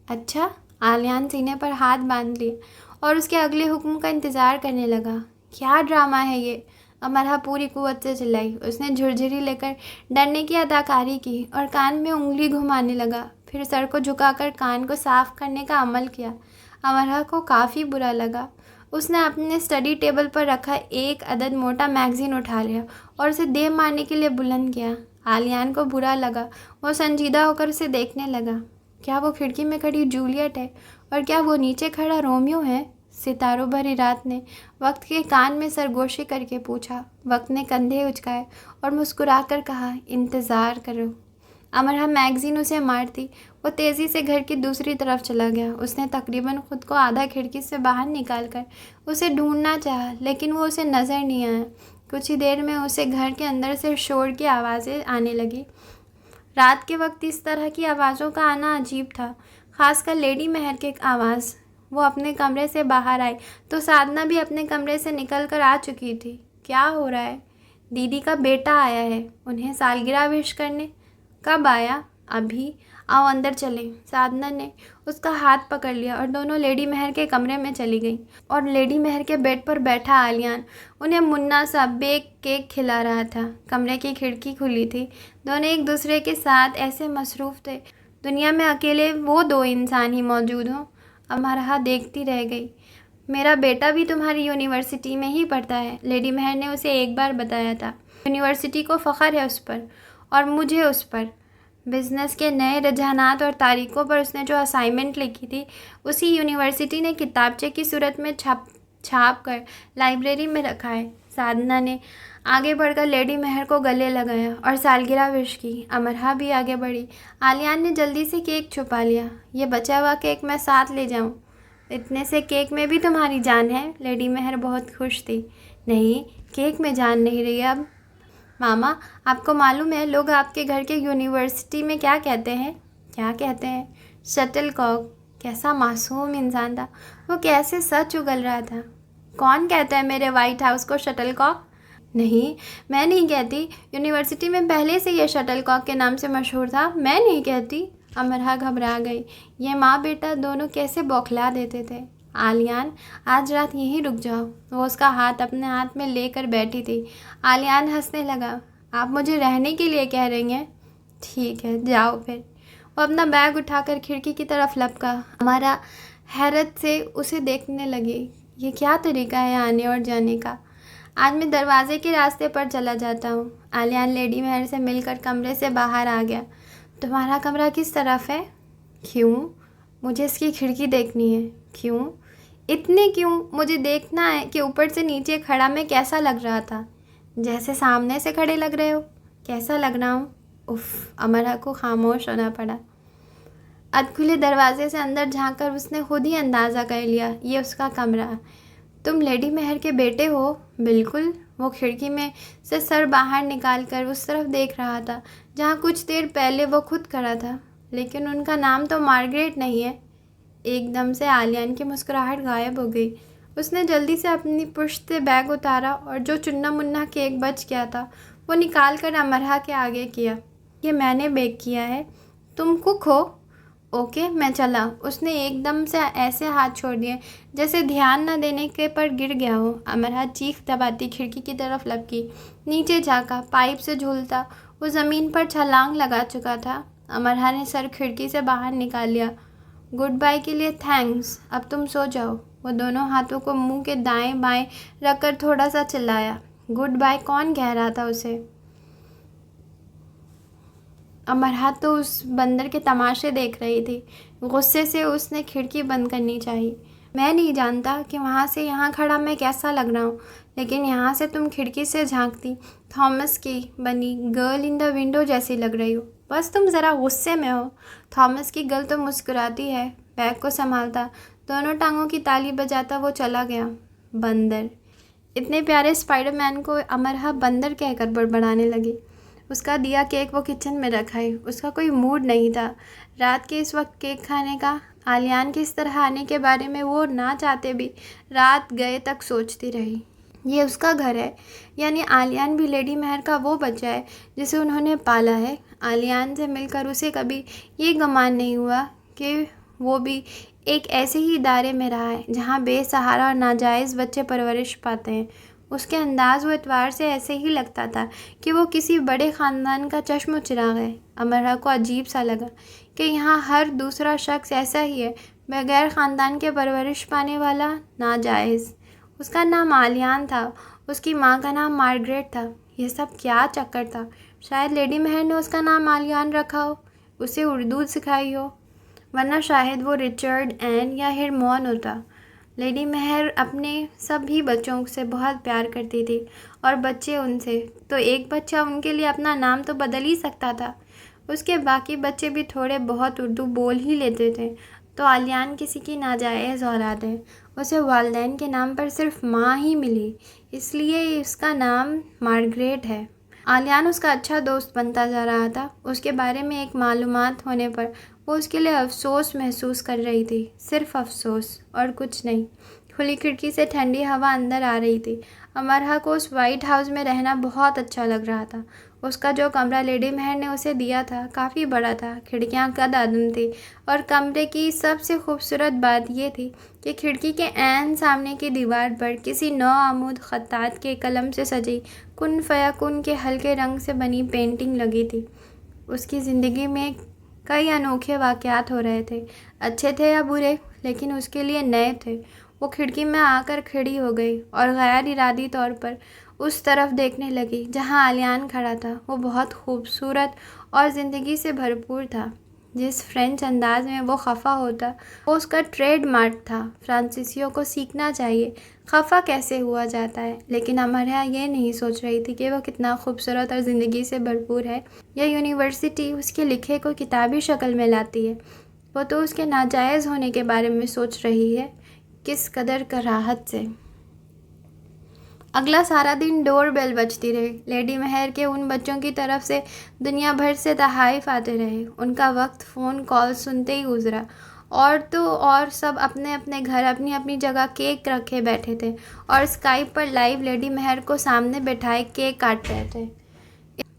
S1: अच्छा। आलियान सीने पर हाथ बांध लिए और उसके अगले हुक्म का इंतज़ार करने लगा। क्या ड्रामा है ये? अमरा पूरी कुव्वत से चिल्लाई। उसने झुरझुरी लेकर डरने की अदाकारी की और कान में उंगली घुमाने लगा। फिर सर को झुकाकर कान को साफ करने का अमल किया। अमरा को काफ़ी बुरा लगा। उसने अपने स्टडी टेबल पर रखा एक अदद मोटा मैगज़ीन उठा लिया और उसे देह मारने के लिए बुलंद किया। आलियान को बुरा लगा। वो संजीदा होकर उसे देखने लगा। क्या वो खिड़की में खड़ी जूलियट है और क्या वो नीचे खड़ा रोमियो है? सितारों भरी रात ने वक्त के कान में सरगोशी करके पूछा। वक्त ने कंधे उचकाए और मुस्कुराकर कहा, इंतज़ार करो। अमरा मैगज़ीन उसे मारती वो तेज़ी से घर की दूसरी तरफ चला गया। उसने तकरीबन खुद को आधा खिड़की से बाहर निकालकर उसे ढूंढना चाहा, लेकिन वो उसे नज़र नहीं आया। कुछ ही देर में उसे घर के अंदर से शोर की आवाज़ें आने लगी। रात के वक्त इस तरह की आवाज़ों का आना अजीब था, ख़ासकर लेडी महर की आवाज़। वो अपने कमरे से बाहर आई तो साधना भी अपने कमरे से निकल कर आ चुकी थी। क्या हो रहा है? दीदी का बेटा आया है उन्हें सालगिरह विश करने। कब आया? अभी। आओ अंदर चलें। साधना ने उसका हाथ पकड़ लिया और दोनों लेडी महर के कमरे में चली गई। और लेडी महर के बेड पर बैठा आलियान उन्हें मुन्ना सा बेक केक खिला रहा था। कमरे की खिड़की खुली थी। दोनों एक दूसरे के साथ ऐसे मसरूफ़ थे, दुनिया में अकेले वो 2 इंसान ही मौजूद हों। अमरा देखती रह गई। मेरा बेटा भी तुम्हारी यूनिवर्सिटी में ही पढ़ता है, लेडी महर ने उसे एक बार बताया था। यूनिवर्सिटी को फ़ख्र है उस पर और मुझे उस पर। बिज़नेस के नए रुझानात और तारीखों पर उसने जो असाइनमेंट लिखी थी उसी यूनिवर्सिटी ने किताबचे की सूरत में छाप कर लाइब्रेरी में रखा है। साधना ने आगे बढ़कर लेडी महर को गले लगाया और सालगिरह विश की। अमरा भी आगे बढ़ी। आलियान ने जल्दी से केक छुपा लिया। ये बचा हुआ केक मैं साथ ले जाऊं? इतने से केक में भी तुम्हारी जान है? लेडी महर बहुत खुश थी। नहीं, केक में जान नहीं रही अब। मामा, आपको मालूम है लोग आपके घर के यूनिवर्सिटी में क्या कहते हैं? क्या कहते हैं? शटलकॉक। कैसा मासूम इंसान था वो, कैसे सच उगल रहा था। कौन कहता है मेरे वाइट हाउस को शटलकॉक? नहीं, मैं नहीं कहती। यूनिवर्सिटी में पहले से ये शटलकॉक के नाम से मशहूर था। मैं नहीं कहती। अमरा घबरा गई। ये माँ बेटा दोनों कैसे बौखला देते थे। आलियान, आज रात यहीं रुक जाओ। वो उसका हाथ अपने हाथ में लेकर बैठी थी। आलियान हंसने लगा। आप मुझे रहने के लिए कह रही हैं? ठीक है, जाओ फिर। वो अपना बैग उठाकर खिड़की की तरफ लपका। हमारा हैरत से उसे देखने लगी। ये क्या तरीका है आने और जाने का? आज मैं दरवाजे के रास्ते पर चला जाता हूँ। आलियान लेडी मेहर से मिलकर कमरे से बाहर आ गया। तुम्हारा कमरा किस तरफ है? क्यों? मुझे इसकी खिड़की देखनी है। क्यों? इतने क्यों? मुझे देखना है कि ऊपर से नीचे खड़ा मैं कैसा लग रहा था। जैसे सामने से खड़े लग रहे हो। कैसा लग रहा हूँ? उफ, अमरा को खामोश होना पड़ा। अधखुले दरवाजे से अंदर झांककर उसने खुद ही अंदाज़ा कर लिया, ये उसका कमरा है। तुम लेडी मेहर के बेटे हो? बिल्कुल। वो खिड़की में से सर बाहर निकाल कर उस तरफ देख रहा था जहाँ कुछ देर पहले वो खुद खड़ा था। लेकिन उनका नाम तो मार्गरेट नहीं है। एकदम से आलियान की मुस्कुराहट गायब हो गई। उसने जल्दी से अपनी पुश्त से बैग उतारा और जो चुन्ना मुन्ना केक बच गया था वो निकाल कर अमरा के आगे किया। ये मैंने बेक किया है। तुम कुक हो? ओके, मैं चला। उसने एकदम से ऐसे हाथ छोड़ दिए जैसे ध्यान न देने के पर गिर गया हो। अमरा चीख दबाती खिड़की की तरफ लपकी। नीचे झाँका। पाइप से झूलता वो ज़मीन पर छलांग लगा चुका था। अमरा ने सर खिड़की से बाहर निकाल लिया। गुड बाय के लिए थैंक्स। अब तुम सो जाओ। वो दोनों हाथों को मुंह के दाएं बाएं रखकर थोड़ा सा चिल्लाया। गुड बाय कौन कह रहा था उसे? अमरा तो उस बंदर के तमाशे देख रही थी। गुस्से से उसने खिड़की बंद करनी चाहिए। मैं नहीं जानता कि वहाँ से यहाँ खड़ा मैं कैसा लग रहा हूँ, लेकिन यहाँ से तुम खिड़की से झांकती थॉमस की बनी गर्ल इन द विंडो जैसी लग रही हो। बस तुम ज़रा गुस्से में हो। थॉमस की गर्ल तो मुस्कुराती है। बैग को संभालता दोनों टांगों की ताली बजाता वो चला गया। बंदर। इतने प्यारे स्पाइडरमैन को अमरा बंदर कहकर बड़बड़ाने लगी। उसका दिया केक वो किचन में रखा है। उसका कोई मूड नहीं था रात के इस वक्त केक खाने का। आलियान के इस तरह आने के बारे में वो ना चाहते भी रात गए तक सोचती रही। ये उसका घर है, यानी आलियान भी लेडी मेहर का वो बच्चा है जिसे उन्होंने पाला है। आलियान से मिलकर उसे कभी ये गुमान नहीं हुआ कि वो भी एक ऐसे ही इदारे में रहा है जहाँ बेसहारा और नाजायज़ बच्चे परवरिश पाते हैं। उसके अंदाज़ व एतवार से ऐसे ही लगता था कि वो किसी बड़े ख़ानदान का चश्म चिराग है। अमरा को अजीब सा लगा कि यहाँ हर दूसरा शख्स ऐसा ही है, बगैर ख़ानदान के परवरिश पाने वाला, नाजायज़। उसका नाम आलियान था। उसकी माँ का नाम मार्गरेट था। ये सब क्या चक्कर था? शायद लेडी मेहर ने उसका नाम आलियान रखा हो, उसे उर्दू सिखाई हो, वरना शायद वो रिचर्ड, एन या हिरमोन होता। लेडी मेहर अपने सभी बच्चों से बहुत प्यार करती थी और बच्चे उनसे। तो एक बच्चा उनके लिए अपना नाम तो बदल ही सकता था। उसके बाकी बच्चे भी थोड़े बहुत उर्दू बोल ही लेते थे। तो आलियान किसी की नाजायज़ औलाद है। उसे वालिदैन के नाम पर सिर्फ माँ ही मिली, इसलिए उसका नाम मार्गरेट है। आलियान उसका अच्छा दोस्त बनता जा रहा था। उसके बारे में एक मालूमात होने पर वो उसके लिए अफसोस महसूस कर रही थी। सिर्फ अफसोस और कुछ नहीं। खुली खिड़की से ठंडी हवा अंदर आ रही थी। अमरा को उस वाइट हाउस में रहना बहुत अच्छा लग रहा था। उसका जो कमरा लेडी मेहर ने उसे दिया था काफ़ी बड़ा था। खिड़कियाँ कद-आदम थी और कमरे की सबसे खूबसूरत बात यह थी कि खिड़की के ऐन सामने की दीवार पर किसी नौ आमूद खत्तात के कलम से सजी कुन फयाकुन के हल्के रंग से बनी पेंटिंग लगी थी। उसकी ज़िंदगी में कई अनोखे वाक़यात हो रहे थे, अच्छे थे या बुरे, लेकिन उसके लिए नए थे। वो खिड़की में आकर खड़ी हो गई और गैर इरादी तौर पर उस तरफ देखने लगी जहाँ आलियान खड़ा था। वो बहुत खूबसूरत और ज़िंदगी से भरपूर था। जिस फ्रेंच अंदाज में वो खफा होता वो उसका ट्रेडमार्क था। फ्रांसीसियों को सीखना चाहिए खफा कैसे हुआ जाता है। लेकिन अमरा ये नहीं सोच रही थी कि वो कितना खूबसूरत और ज़िंदगी से भरपूर है। यह यूनिवर्सिटी उसके लिखे को किताबी शक्ल में लाती है। वो तो उसके नाजायज़ होने के बारे में सोच रही है। किस कदर कराहत से। अगला सारा दिन डोर बेल बजती रही। लेडी मेहर के उन बच्चों की तरफ से दुनिया भर से तहाइफ आते रहे। उनका वक्त फ़ोन कॉल सुनते ही गुजरा। और तो और सब अपने अपने घर अपनी अपनी जगह केक रखे बैठे थे और स्काइप पर लाइव लेडी मेहर को सामने बैठाए केक काट रहे थे।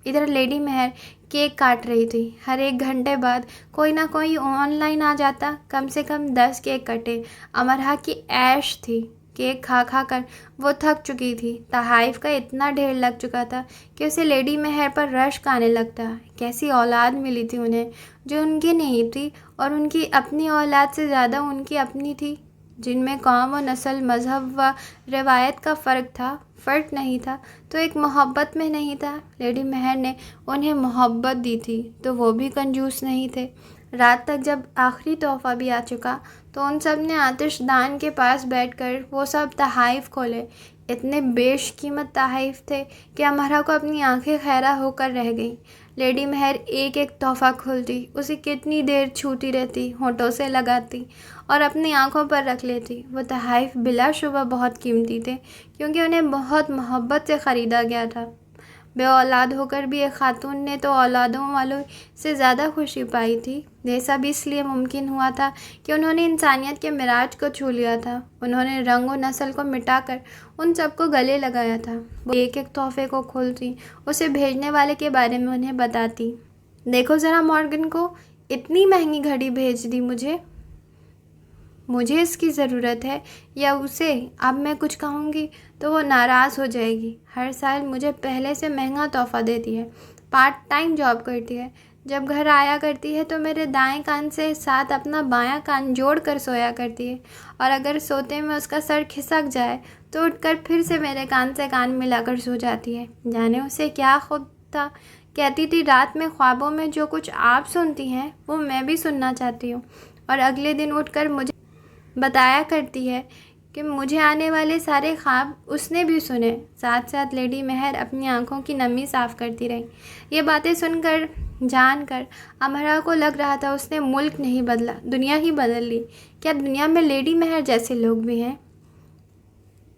S1: इधर लेडी मेहर केक काट रही थी। हर 1 घंटे बाद कोई ना कोई ऑनलाइन आ जाता। कम से कम 10 केक कटे। अमरहा की ऐश थी। केक खा खा कर वो थक चुकी थी। तहाइफ का इतना ढेर लग चुका था कि उसे लेडी मेहर पर रश्क आने लगता। कैसी औलाद मिली थी उन्हें जो उनकी नहीं थी, और उनकी अपनी औलाद से ज़्यादा उनकी अपनी थी, जिनमें कौम व नस्ल, मज़हब व रिवायत का फ़र्क नहीं था, तो एक मोहब्बत में नहीं था। लेडी मेहर ने उन्हें मोहब्बत दी थी तो वो भी कंजूस नहीं थे। रात तक जब आखिरी तोहफ़ा भी आ चुका तो उन सब ने आतिशदान के पास बैठकर वो सब तहाइफ खोले। इतने बेशकीमत तहाइफ थे कि अमरा को अपनी आंखें खैरा होकर रह गईं। लेडी मेहर एक एक तोहफ़ा खोलती, उसे कितनी देर छूती रहती, होठों से लगाती और अपनी आंखों पर रख लेती। वो तहाइफ बिलाशुबा बहुत कीमती थे क्योंकि उन्हें बहुत मोहब्बत से ख़रीदा गया था। बे औलाद होकर भी एक खातून ने तो औलादों वालों से ज़्यादा खुशी पाई थी। ये सब इसलिए मुमकिन हुआ था कि उन्होंने इंसानियत के मिराज को छू लिया था। उन्होंने रंग व नस्ल को मिटाकर उन सबको गले लगाया था। वो एक एक तोहफे को खोलती, उसे भेजने वाले के बारे में उन्हें बताती। देखो ज़रा मॉर्गन को इतनी महंगी घड़ी भेज दी मुझे इसकी ज़रूरत है या उसे। अब मैं कुछ कहूँगी तो वो नाराज़ हो जाएगी। हर साल मुझे पहले से महंगा तोहफ़ा देती है। पार्ट टाइम जॉब करती है। जब घर आया करती है तो मेरे दाएं कान से साथ अपना बायां कान जोड़ कर सोया करती है, और अगर सोते में उसका सर खिसक जाए तो उठकर फिर से मेरे कान से कान मिलाकर सो जाती है। जाने उसे क्या ख़ुद था। कहती थी रात में ख्वाबों में जो कुछ आप सुनती हैं वो मैं भी सुनना चाहती हूँ, और अगले दिन उठकर मुझे बताया करती है कि मुझे आने वाले सारे ख्वाब उसने भी सुने। साथ साथ लेडी मेहर अपनी आंखों की नमी साफ़ करती रही। ये बातें सुनकर जानकर अमरा को लग रहा था उसने मुल्क नहीं बदला, दुनिया ही बदल ली। क्या दुनिया में लेडी मेहर जैसे लोग भी हैं?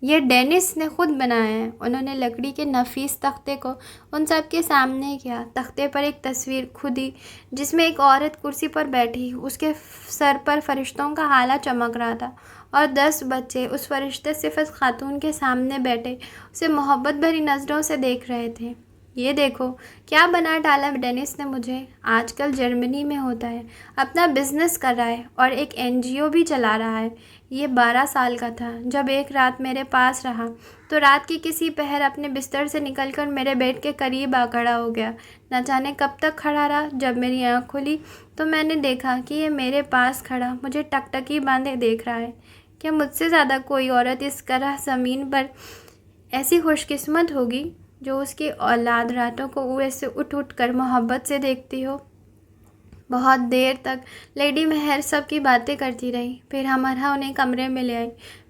S1: ये डेनिस ने खुद बनाया है। उन्होंने लकड़ी के नफीस तख्ते को उन सब के सामने किया। तख्ते पर एक तस्वीर खुदी जिसमें एक औरत कुर्सी पर बैठी, उसके सर पर फरिश्तों का हाला चमक रहा था, और 10 बच्चे उस फरिश्ते सिफत खातून के सामने बैठे उसे मोहब्बत भरी नज़रों से देख रहे थे। ये देखो क्या बना डाला डेनिस ने मुझे। आजकल जर्मनी में होता है, अपना बिजनेस कर रहा है और एक एनजीओ भी चला रहा है। ये 12 साल का था जब एक रात मेरे पास रहा तो रात की किसी पहर अपने बिस्तर से निकलकर मेरे बेड के करीब आ खड़ा हो गया। न जाने कब तक खड़ा रहा। जब मेरी आँख खुली तो मैंने देखा कि ये मेरे पास खड़ा मुझे टकटकी बांधे देख रहा है। क्या मुझसे ज़्यादा कोई औरत इस तरह ज़मीन पर ऐसी खुशकिस्मत होगी जो उसकी औलाद रातों को कुएं से उठ उठ कर मोहब्बत से देखती हो। बहुत देर तक लेडी मेहर सब की बातें करती रही। फिर हमारा उन्हें कमरे में ले आई।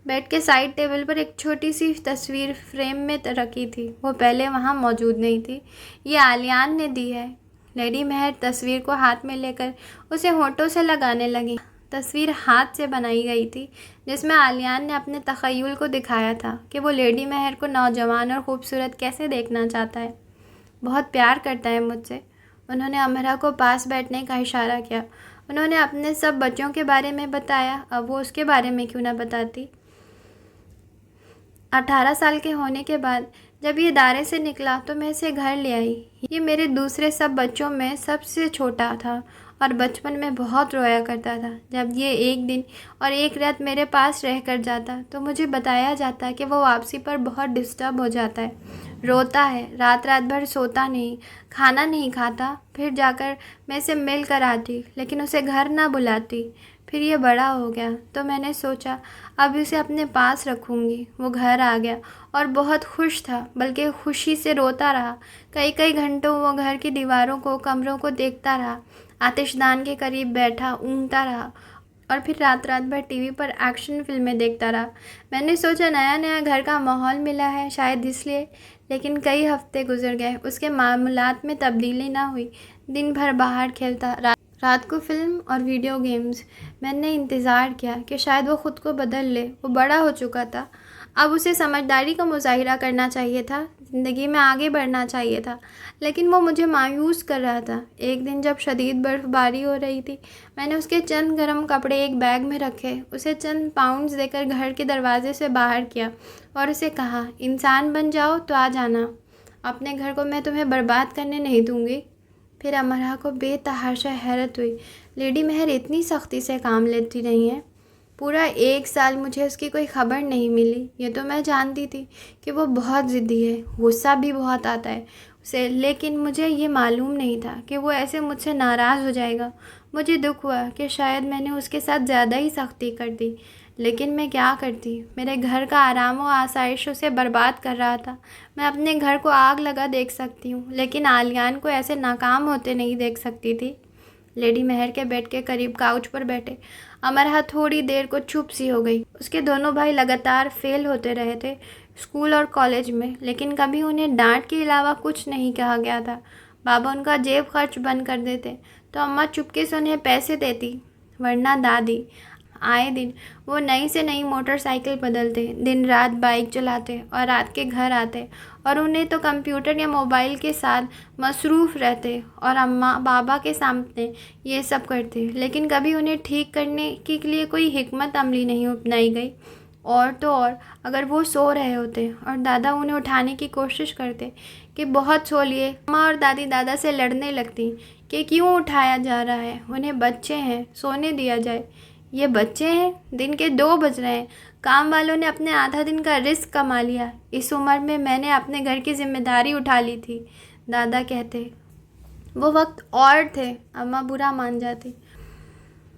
S1: बेड के साइड टेबल पर एक छोटी सी तस्वीर फ्रेम में रखी थी। वो पहले वहाँ मौजूद नहीं थी। ये आलियान ने दी है। लेडी मेहर तस्वीर को हाथ में लेकर उसे होठों से लगाने लगी। तस्वीर हाथ से बनाई गई थी जिसमें आलियान ने अपने तख़य्युल को दिखाया था कि वो लेडी मेहर को नौजवान और ख़ूबसूरत कैसे देखना चाहता है। बहुत प्यार करता है मुझसे। उन्होंने अमरा को पास बैठने का इशारा किया। उन्होंने अपने सब बच्चों के बारे में बताया। अब वो उसके बारे में क्यों ना बताती। 18 साल के होने के बाद जब ये दायरे से निकला तो मैं इसे घर ले आई। ये मेरे दूसरे सब बच्चों में सबसे छोटा था और बचपन में बहुत रोया करता था। जब ये एक दिन और एक रात मेरे पास रह कर जाता तो मुझे बताया जाता कि वो वापसी पर बहुत डिस्टर्ब हो जाता है, रोता है, रात रात भर सोता नहीं, खाना नहीं खाता। फिर जाकर मैं इसे मिल कर आती लेकिन उसे घर ना बुलाती। फिर ये बड़ा हो गया तो मैंने सोचा अब इसे अपने पास रखूँगी। वो घर आ गया और बहुत खुश था, बल्कि खुशी से रोता रहा। कई कई घंटों वो घर की दीवारों को, कमरों को देखता रहा। आतिशदान के करीब बैठा ऊँघता रहा और फिर रात रात भर टीवी पर एक्शन फिल्में देखता रहा। मैंने सोचा नया नया घर का माहौल मिला है शायद इसलिए, लेकिन कई हफ्ते गुजर गए, उसके मामलात में तब्दीली ना हुई। दिन भर बाहर खेलता, रात को फिल्म और वीडियो गेम्स। मैंने इंतज़ार किया कि शायद वो ख़ुद को बदल ले। वो बड़ा हो चुका था, अब उसे समझदारी का मुजाहिरा करना चाहिए था, ज़िंदगी में आगे बढ़ना चाहिए था, लेकिन वो मुझे मायूस कर रहा था। एक दिन जब शदीद बर्फ़बारी हो रही थी, मैंने उसके चंद गर्म कपड़े एक बैग में रखे, उसे चंद पाउंड्स देकर घर के दरवाजे से बाहर किया और उसे कहा, इंसान बन जाओ तो आ जाना, अपने घर को मैं तुम्हें बर्बाद करने नहीं दूँगी। फिर अमरा को बेतहाशा हैरत हुई। लेडी मेहर इतनी सख्ती से काम लेती नहीं है। पूरा 1 साल मुझे उसकी कोई ख़बर नहीं मिली। ये तो मैं जानती थी कि वो बहुत ज़िद्दी है, गुस्सा भी बहुत आता है उसे, लेकिन मुझे ये मालूम नहीं था कि वो ऐसे मुझसे नाराज़ हो जाएगा। मुझे दुख हुआ कि शायद मैंने उसके साथ ज़्यादा ही सख्ती कर दी, लेकिन मैं क्या करती। मेरे घर का आराम व आसाइश उसे बर्बाद कर रहा था। मैं अपने घर को आग लगा देख सकती हूँ, लेकिन आलियान को ऐसे नाकाम होते नहीं देख सकती थी। लेडी मेहर के बेड के करीब काउच पर बैठे अमरहा थोड़ी देर को चुप सी हो गई। उसके दोनों भाई लगातार फेल होते रहे थे स्कूल और कॉलेज में, लेकिन कभी उन्हें डांट के अलावा कुछ नहीं कहा गया था। बाबा उनका जेब खर्च बंद कर देते तो अम्मा चुपके से उन्हें पैसे देती, वरना दादी आए दिन वो नई से नई मोटरसाइकिल बदलते, दिन रात बाइक चलाते और रात के घर आते, और उन्हें तो कंप्यूटर या मोबाइल के साथ मसरूफ़ रहते और अम्मा बाबा के सामने ये सब करते, लेकिन कभी उन्हें ठीक करने के लिए कोई हिकमत अमली नहीं अपनाई गई। और तो और अगर वो सो रहे होते और दादा उन्हें उठाने की कोशिश करते कि बहुत सो लिए, अम्मा और दादी दादा से लड़ने लगती कि क्यों उठाया जा रहा है, उन्हें बच्चे हैं, सोने दिया जाए। ये बच्चे हैं, दिन के 2 बज रहे हैं, काम वालों ने अपने आधा दिन का रिस्क कमा लिया। इस उम्र में मैंने अपने घर की जिम्मेदारी उठा ली थी, दादा कहते। वो वक्त और थे, अम्मा बुरा मान जाती।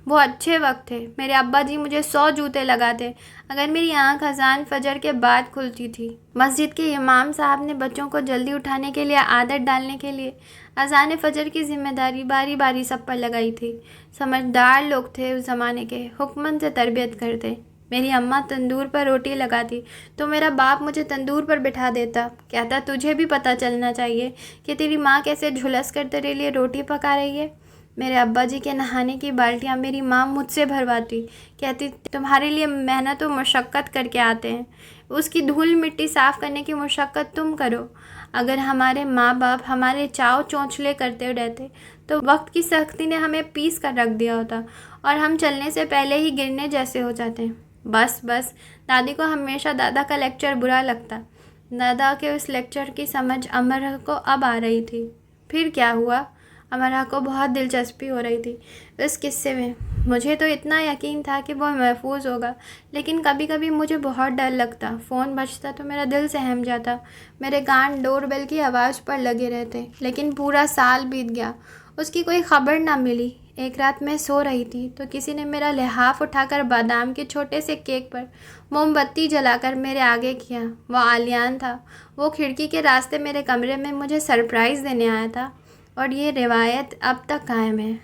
S1: वो अच्छे वक्त थे। मेरे अब्बा जी मुझे 100 जूते लगाते अगर मेरी आंख अजान फजर के बाद खुलती थी। मस्जिद के इमाम साहब ने बच्चों को जल्दी उठाने के लिए, आदत डालने के लिए अजान फजर की जिम्मेदारी बारी बारी सब पर लगाई थी। समझदार लोग थे उस ज़माने के, हुक्मन से तरबियत करते। मेरी अम्मा तंदूर पर रोटी लगाती तो मेरा बाप मुझे तंदूर पर बिठा देता, कहता तुझे भी पता चलना चाहिए कि तेरी माँ कैसे झुलस कर तेरे लिए रोटी पका रही है। मेरे अब्बा जी के नहाने की बाल्टियाँ मेरी माँ मुझसे भरवाती, कहती तुम्हारे लिए मेहनत और मशक्क़त करके आते हैं, उसकी धूल मिट्टी साफ़ करने की मशक्क़त तुम करो। अगर हमारे माँ बाप हमारे चाव चौंचले करते रहते तो वक्त की सख्ती ने हमें पीस कर रख दिया होता और हम चलने से पहले ही गिरने जैसे हो जाते। बस बस। दादी को हमेशा दादा का लेक्चर बुरा लगता। दादा के उस लेक्चर की समझ अमर को अब आ रही थी। फिर क्या हुआ? अमरा को बहुत दिलचस्पी हो रही थी इस किस्से में। मुझे तो इतना यकीन था कि वह महफूज होगा, लेकिन कभी कभी मुझे बहुत डर लगता। फ़ोन बजता तो मेरा दिल सहम जाता। मेरे कान डोरबेल की आवाज़ पर लगे रहते। लेकिन पूरा साल बीत गया, उसकी कोई खबर ना मिली। एक रात मैं सो रही थी तो किसी ने मेरा लिहाफ उठाकर बादाम के छोटे से केक पर मोमबत्ती जलाकर मेरे आगे किया। वह आलियान था। वो खिड़की के रास्ते मेरे कमरे में मुझे सरप्राइज़ देने आया था, और ये रिवायत अब तक कायम है।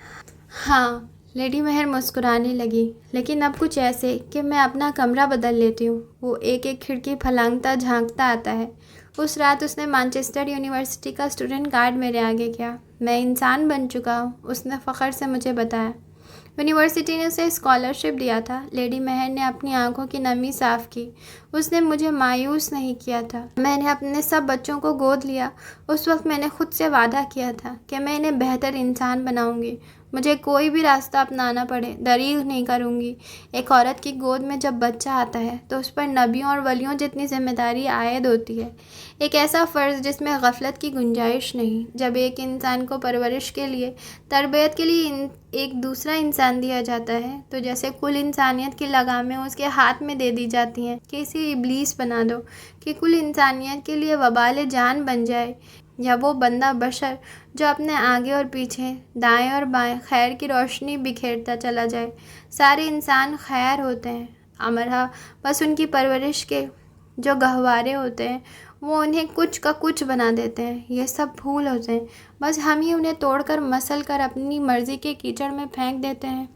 S1: हाँ, लेडी मेहर मुस्कुराने लगी, लेकिन अब कुछ ऐसे कि मैं अपना कमरा बदल लेती हूँ। वो एक एक खिड़की फलांगता झांकता आता है। उस रात उसने मैनचेस्टर यूनिवर्सिटी का स्टूडेंट कार्ड मेरे आगे किया। मैं इंसान बन चुका हूँ, उसने फ़ख्र से मुझे बताया। यूनिवर्सिटी ने उसे स्कॉलरशिप दिया था। लेडी मेहर ने अपनी आंखों की नमी साफ़ की। उसने मुझे मायूस नहीं किया था। मैंने अपने सब बच्चों को गोद लिया। उस वक्त मैंने खुद से वादा किया था कि मैं इन्हें बेहतर इंसान बनाऊंगी। मुझे कोई भी रास्ता अपनाना पड़े, दरीग नहीं करूंगी। एक औरत की गोद में जब बच्चा आता है तो उस पर नबियों और वलियों जितनी जिम्मेदारी आयद होती है। एक ऐसा फ़र्ज़ जिसमें गफलत की गुंजाइश नहीं। जब एक इंसान को परवरिश के लिए, तरबियत के लिए एक दूसरा इंसान दिया जाता है तो जैसे कुल इंसानियत की लगामें उसके हाथ में दे दी जाती हैं कि इसे इब्लीस बना दो, कि कुल इंसानियत के लिए वबाल जान बन जाए, या वो बंदा बशर जो अपने आगे और पीछे, दाएं और बाएं खैर की रोशनी बिखेरता चला जाए। सारे इंसान खैर होते हैं। अमरहा बस उनकी परवरिश के जो गहवारे होते हैं वो उन्हें कुछ का कुछ बना देते हैं। ये सब भूल होते हैं, बस हम ही उन्हें तोड़कर मसल कर अपनी मर्ज़ी के कीचड़ में फेंक देते हैं।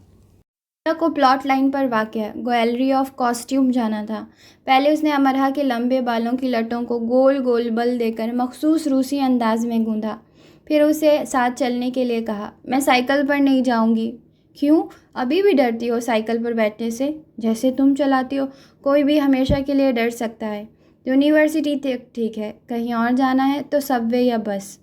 S1: को प्लॉट लाइन पर वाक़या गैलरी ऑफ कॉस्ट्यूम जाना था। पहले उसने अमरहा के लंबे बालों की लटों को गोल गोल बल देकर मखसूस रूसी अंदाज में गूंधा। फिर उसे साथ चलने के लिए कहा। मैं साइकिल पर नहीं जाऊंगी। क्यों? अभी भी डरती हो साइकिल पर बैठने से? जैसे तुम चलाती हो, कोई भी हमेशा के लिए डर सकता है। यूनिवर्सिटी ठीक है, कहीं और जाना है तो सबवे या बस।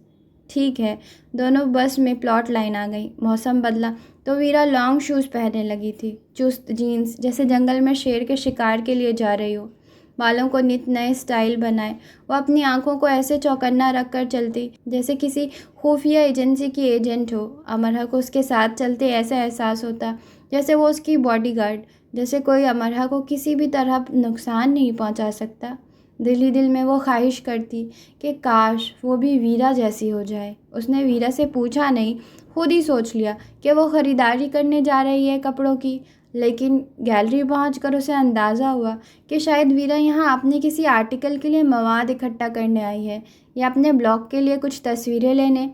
S1: ठीक है। दोनों बस में प्लॉट लाइन आ गई। मौसम बदला तो वीरा लॉन्ग शूज़ पहनने लगी थी, चुस्त जीन्स, जैसे जंगल में शेर के शिकार के लिए जा रही हो। बालों को नित नए स्टाइल बनाए। वो अपनी आंखों को ऐसे चौकन्ना रख कर चलती जैसे किसी खुफिया एजेंसी की एजेंट हो। अमरहा को उसके साथ चलते ऐसा एहसास होता जैसे वो उसकी बॉडीगार्ड, जैसे कोई अमरहा को किसी भी तरह नुकसान नहीं पहुंचा सकता। दिल ही दिल में वो ख्वाहिश करती कि काश वो भी वीरा जैसी हो जाए। उसने वीरा से पूछा नहीं, खुद ही सोच लिया कि वो ख़रीदारी करने जा रही है कपड़ों की। लेकिन गैलरी पहुंचकर उसे अंदाज़ा हुआ कि शायद वीरा यहाँ अपने किसी आर्टिकल के लिए मवाद इकट्ठा करने आई है या अपने ब्लॉग के लिए कुछ तस्वीरें लेने।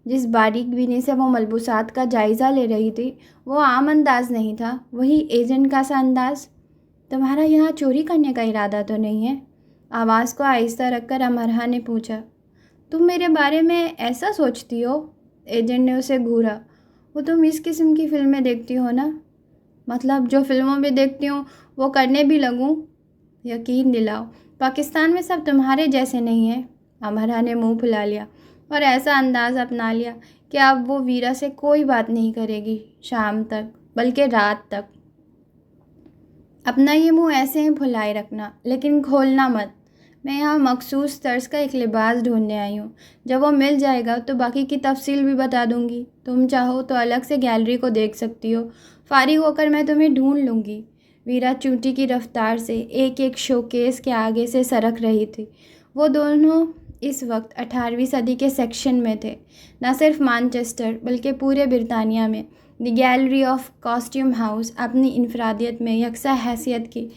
S1: जिस बारीक बीनी से वो मलबूसात का जायज़ा ले रही थी वो आम अंदाज नहीं था, वही एजेंट का सा अंदाज। तुम्हारा यहाँ चोरी करने का इरादा तो नहीं है? आवाज़ को आहिस्ता रखकर अमरहा ने पूछा। तुम मेरे बारे में ऐसा सोचती हो? एजेंट ने उसे घूरा। वो तुम इस किस्म की फ़िल्में देखती हो ना? मतलब जो फिल्मों में देखती हूँ वो करने भी लगूँ? यकीन दिलाओ, पाकिस्तान में सब तुम्हारे जैसे नहीं हैं। अमरहा ने मुंह फुला लिया और ऐसा अंदाज़ अपना लिया कि अब वो वीरा से कोई बात नहीं करेगी शाम तक, बल्कि रात तक। अपना ये मुंह ऐसे ही फुलाए रखना, लेकिन खोलना मत। मैं यहाँ मखसूस तर्ज का एक लिबास ढूंढने आई हूँ। जब वो मिल जाएगा तो बाकी की तफसील भी बता दूँगी। तुम चाहो तो अलग से गैलरी को देख सकती हो। फारिग होकर मैं तुम्हें ढूंढ लूँगी। वीरा चूंटी की रफ्तार से एक एक शोकेस के आगे से सरक रही थी। वो दोनों इस वक्त 18वीं सदी के सेक्शन में थे, न सिर्फ मैनचेस्टर बल्कि पूरे बरतानिया में। The gallery of costume house अपनी इनफरादियत में यकसा हैसियत की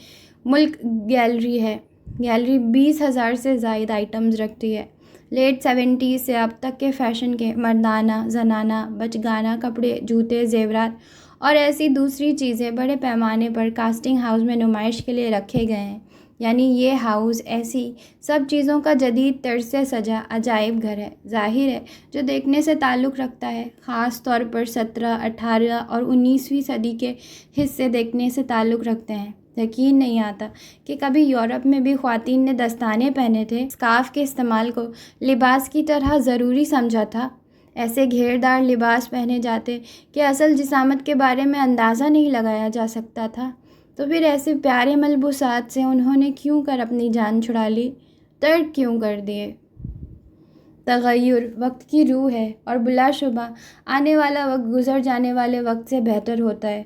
S1: मुल्क गैलरी है। गैलरी 20,000 से ज़ायद आइटम्स रखती है। लेट 70s से अब तक के फ़ैशन के मर्दाना, जनाना, बचगाना कपड़े, जूते, जेवरात और ऐसी दूसरी चीज़ें बड़े पैमाने पर कास्टिंग हाउस में नुमाइश के लिए रखे गए हैं। यानी ये हाउस ऐसी सब चीज़ों का जदीद तर्ज से सजा अजायब घर है, जाहिर है, जो देखने से ताल्लुक़ रखता है। ख़ास तौर पर 17, 18 और 19वीं सदी के हिस्से देखने से ताल्लुक़ रखते हैं। यकीन नहीं आता कि कभी यूरोप में भी ख़वातीन ने दस्ताने पहने थे, स्कार्फ़ के इस्तेमाल को लिबास की तरह ज़रूरी समझा था। ऐसे घेरदार लिबास पहने जाते कि असल जिसामत के बारे में अंदाज़ा नहीं लगाया जा सकता था। तो फिर ऐसे प्यारे मलबूसात से उन्होंने क्यों कर अपनी जान छुड़ा ली? तर्क क्यों कर दिए? तग़य्युर वक्त की रूह है और बिलाशुबा आने वाला वक्त गुज़र जाने वाले वक्त से बेहतर होता है,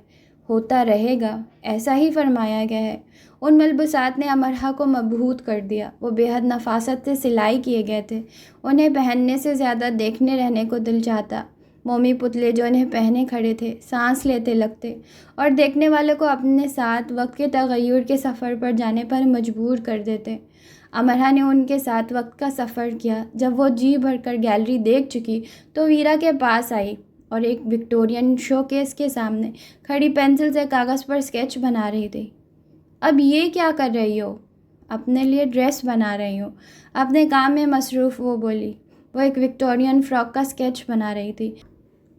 S1: होता रहेगा, ऐसा ही फरमाया गया है। उन मलबूसात ने अमरहा को मबहूत कर दिया। वो बेहद नफासत से सिलाई किए गए थे। उन्हें पहनने से ज़्यादा देखने रहने को दिल चाहता। मोमी पुतले जो उन्हें पहने खड़े थे, सांस लेते लगते और देखने वालों को अपने साथ वक्त के तग़य्युर के सफ़र पर जाने पर मजबूर कर देते। अमरहा ने उनके साथ वक्त का सफ़र किया। जब वो जी भरकर गैलरी देख चुकी तो वीरा के पास आई और एक विक्टोरियन शोकेस के सामने खड़ी पेंसिल से कागज़ पर स्केच बना रही थी। अब ये क्या कर रही हो? अपने लिए ड्रेस बना रही हूँ। अपने काम में मसरूफ़, वो बोली। वो एक विक्टोरियन फ्रॉक का स्केच बना रही थी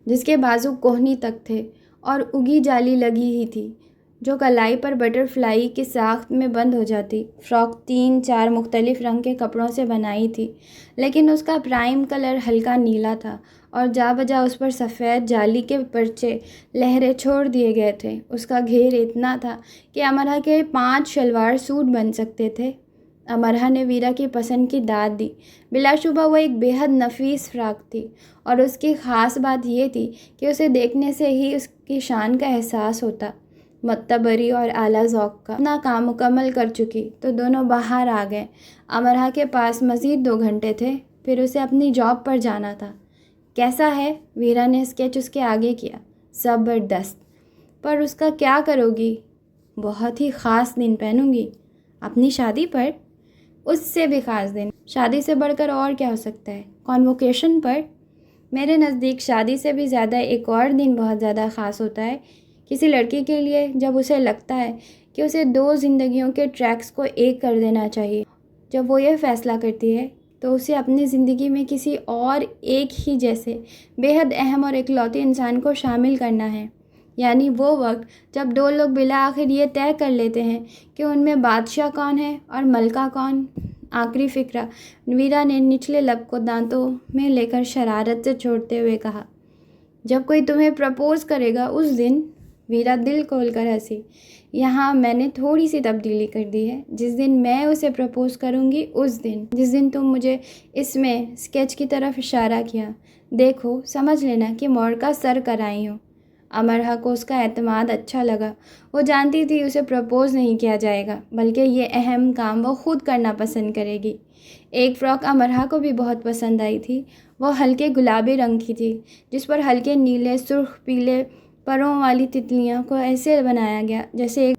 S1: जिसके बाजू कोहनी तक थे और उगी जाली लगी ही थी जो कलाई पर बटरफ्लाई की साख्त में बंद हो जाती। फ्रॉक 3-4 मुख्तलिफ रंग के कपड़ों से बनाई थी, लेकिन उसका प्राइम कलर हल्का नीला था और जा बजा उस पर सफ़ेद जाली के परचे लहरें छोड़ दिए गए थे। उसका घेर इतना था कि अमरहा के 5 शलवार सूट बन सकते थे। अमरहा ने वीरा की पसंद की दाद दी। बिलाशुबा वो एक बेहद नफीस फ़्राक थी और उसकी ख़ास बात ये थी कि उसे देखने से ही उसकी शान का एहसास होता, मतबरी और आला ज़ौक़ का। अपना काम मुकम्मल कर चुकी तो दोनों बाहर आ गए। अमरहा के पास मज़ीद 2 घंटे थे, फिर उसे अपनी जॉब पर जाना था। कैसा है? वीरा ने स्केच उसके आगे किया। ज़बरदस्त। पर उसका क्या करोगी? बहुत ही ख़ास दिन पहनूंगी। अपनी शादी पर? उससे भी ख़ास दिन। शादी से बढ़कर और क्या हो सकता है? कॉन्वोकेशन पर? मेरे नज़दीक शादी से भी ज़्यादा एक और दिन बहुत ज़्यादा ख़ास होता है किसी लड़की के लिए, जब उसे लगता है कि उसे 2 ज़िंदगियों के ट्रैक्स को एक कर देना चाहिए। जब वो ये फ़ैसला करती है तो उसे अपनी ज़िंदगी में किसी और एक ही जैसे बेहद अहम और इकलौते इंसान को शामिल करना है। यानी वो वक्त जब 2 लोग बिला आखिर ये तय कर लेते हैं कि उनमें बादशाह कौन है और मलका कौन। आखिरी फ़िक्रा वीरा ने निचले लब को दांतों में लेकर शरारत से छोड़ते हुए कहा। जब कोई तुम्हें प्रपोज़ करेगा उस दिन वीरा दिल खोलकर हंसी। यहाँ मैंने थोड़ी सी तब्दीली कर दी है। जिस दिन मैं उसे प्रपोज़ करूँगी उस दिन, जिस दिन तुम मुझे इसमें स्केच की तरफ इशारा किया, देखो समझ लेना कि मोर का सर कराई हो। अमरहा को उसका एतमाद अच्छा लगा। वो जानती थी उसे प्रपोज़ नहीं किया जाएगा, बल्कि ये अहम काम वो खुद करना पसंद करेगी। एक फ़्रॉक अमरहा को भी बहुत पसंद आई थी। वो हल्के गुलाबी रंग की थी, जिस पर हल्के नीले, सुर्ख पीले परों वाली तितलियों को ऐसे बनाया गया जैसे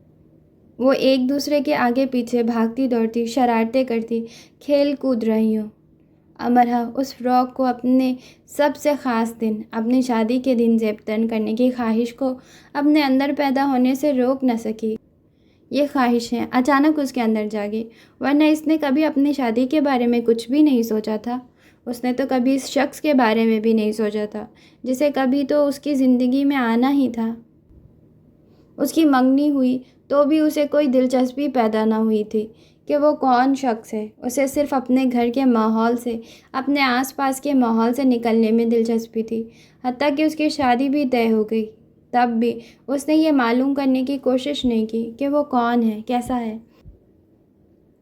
S1: वो एक दूसरे के आगे पीछे भागती दौड़ती, शरारतें करती, खेल कूद रही हों। अमरहा उस फ्रॉक को अपने सबसे ख़ास दिन, अपनी शादी के दिन ज़ेब तन करने की ख्वाहिश को अपने अंदर पैदा होने से रोक न सकी। ये ख्वाहिशें अचानक उसके अंदर जागी, वरना इसने कभी अपनी शादी के बारे में कुछ भी नहीं सोचा था। उसने तो कभी इस शख्स के बारे में भी नहीं सोचा था, जिसे कभी तो उसकी ज़िंदगी में आना ही था। उसकी मंगनी हुई तो भी उसे कोई दिलचस्पी पैदा न हुई थी कि वो कौन शख्स है। उसे सिर्फ अपने घर के माहौल से, अपने आसपास के माहौल से निकलने में दिलचस्पी थी। हत्ता कि उसकी शादी भी तय हो गई, तब भी उसने ये मालूम करने की कोशिश नहीं की कि वो कौन है, कैसा है।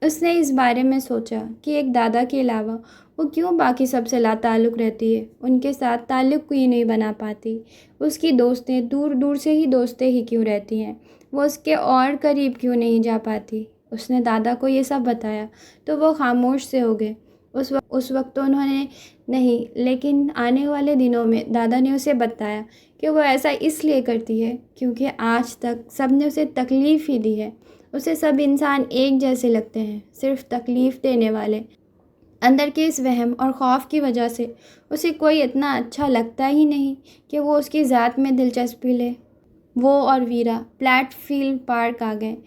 S1: उसने इस बारे में सोचा कि एक दादा के अलावा वो क्यों बाकी सबसे लाताल्लुक़ रहती है, उनके साथ ताल्लुक़ क्यों नहीं बना पाती। उसकी दोस्तें दूर दूर से ही दोस्तें ही क्यों रहती हैं, वो उसके और करीब क्यों नहीं जा पाती। उसने दादा को ये सब बताया तो वो खामोश से हो गए। उस वक्त तो उन्होंने नहीं, लेकिन आने वाले दिनों में दादा ने उसे बताया कि वो ऐसा इसलिए करती है क्योंकि आज तक सब ने उसे तकलीफ़ ही दी है। उसे सब इंसान एक जैसे लगते हैं, सिर्फ तकलीफ़ देने वाले। अंदर के इस वहम और ख़ौफ की वजह से उसे कोई इतना अच्छा लगता ही नहीं कि वो उसकी ज़ात में दिलचस्पी ले। वो और वीरा प्लेटफील्ड पार्क आ गए।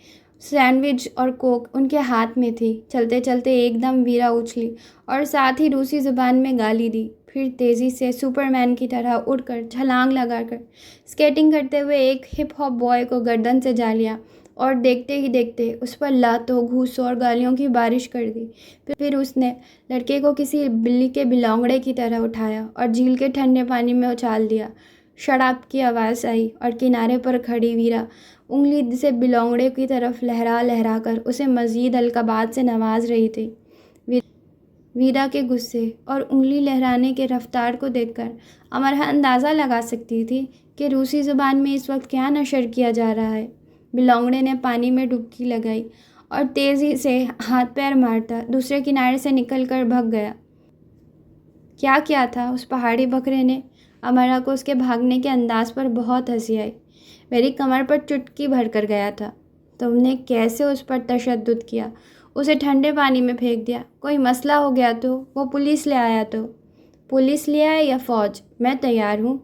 S1: सैंडविच और कोक उनके हाथ में थी। चलते चलते एकदम वीरा उछली और साथ ही रूसी ज़ुबान में गाली दी। फिर तेज़ी से सुपरमैन की तरह उड़कर छलांग लगाकर स्केटिंग करते हुए एक हिप हॉप बॉय को गर्दन से जा लिया और देखते ही देखते उस पर लातों, घूसों और गालियों की बारिश कर दी। फिर उसने लड़के को किसी बिल्ली के बिलौंगड़े की तरह उठाया और झील के ठंडे पानी में उछाल दिया। शराब की आवाज़ आई और किनारे पर खड़ी वीरा उंगली से बिलौंगड़े की तरफ लहरा लहरा कर उसे मज़ीद अलक़ाबात से नवाज रही थी। वीरा के गुस्से और उंगली लहराने के रफ्तार को देखकर अमरहा अंदाज़ा लगा सकती थी कि रूसी ज़ुबान में इस वक्त क्या नशर किया जा रहा है। बिलौंगड़े ने पानी में डुबकी लगाई और तेज़ी से हाथ पैर मारता दूसरे किनारे से निकलकर भाग गया। क्या किया था उस पहाड़ी बकरे ने? अमरहा को उसके भागने के अंदाज़ पर बहुत हंसी आई। मेरी कमर पर चुटकी भर कर गया था। तुमने कैसे उस पर तशद्दुद किया, उसे ठंडे पानी में फेंक दिया। कोई मसला हो गया तो वो पुलिस ले आया तो? पुलिस ले आए या फ़ौज, मैं तैयार हूँ।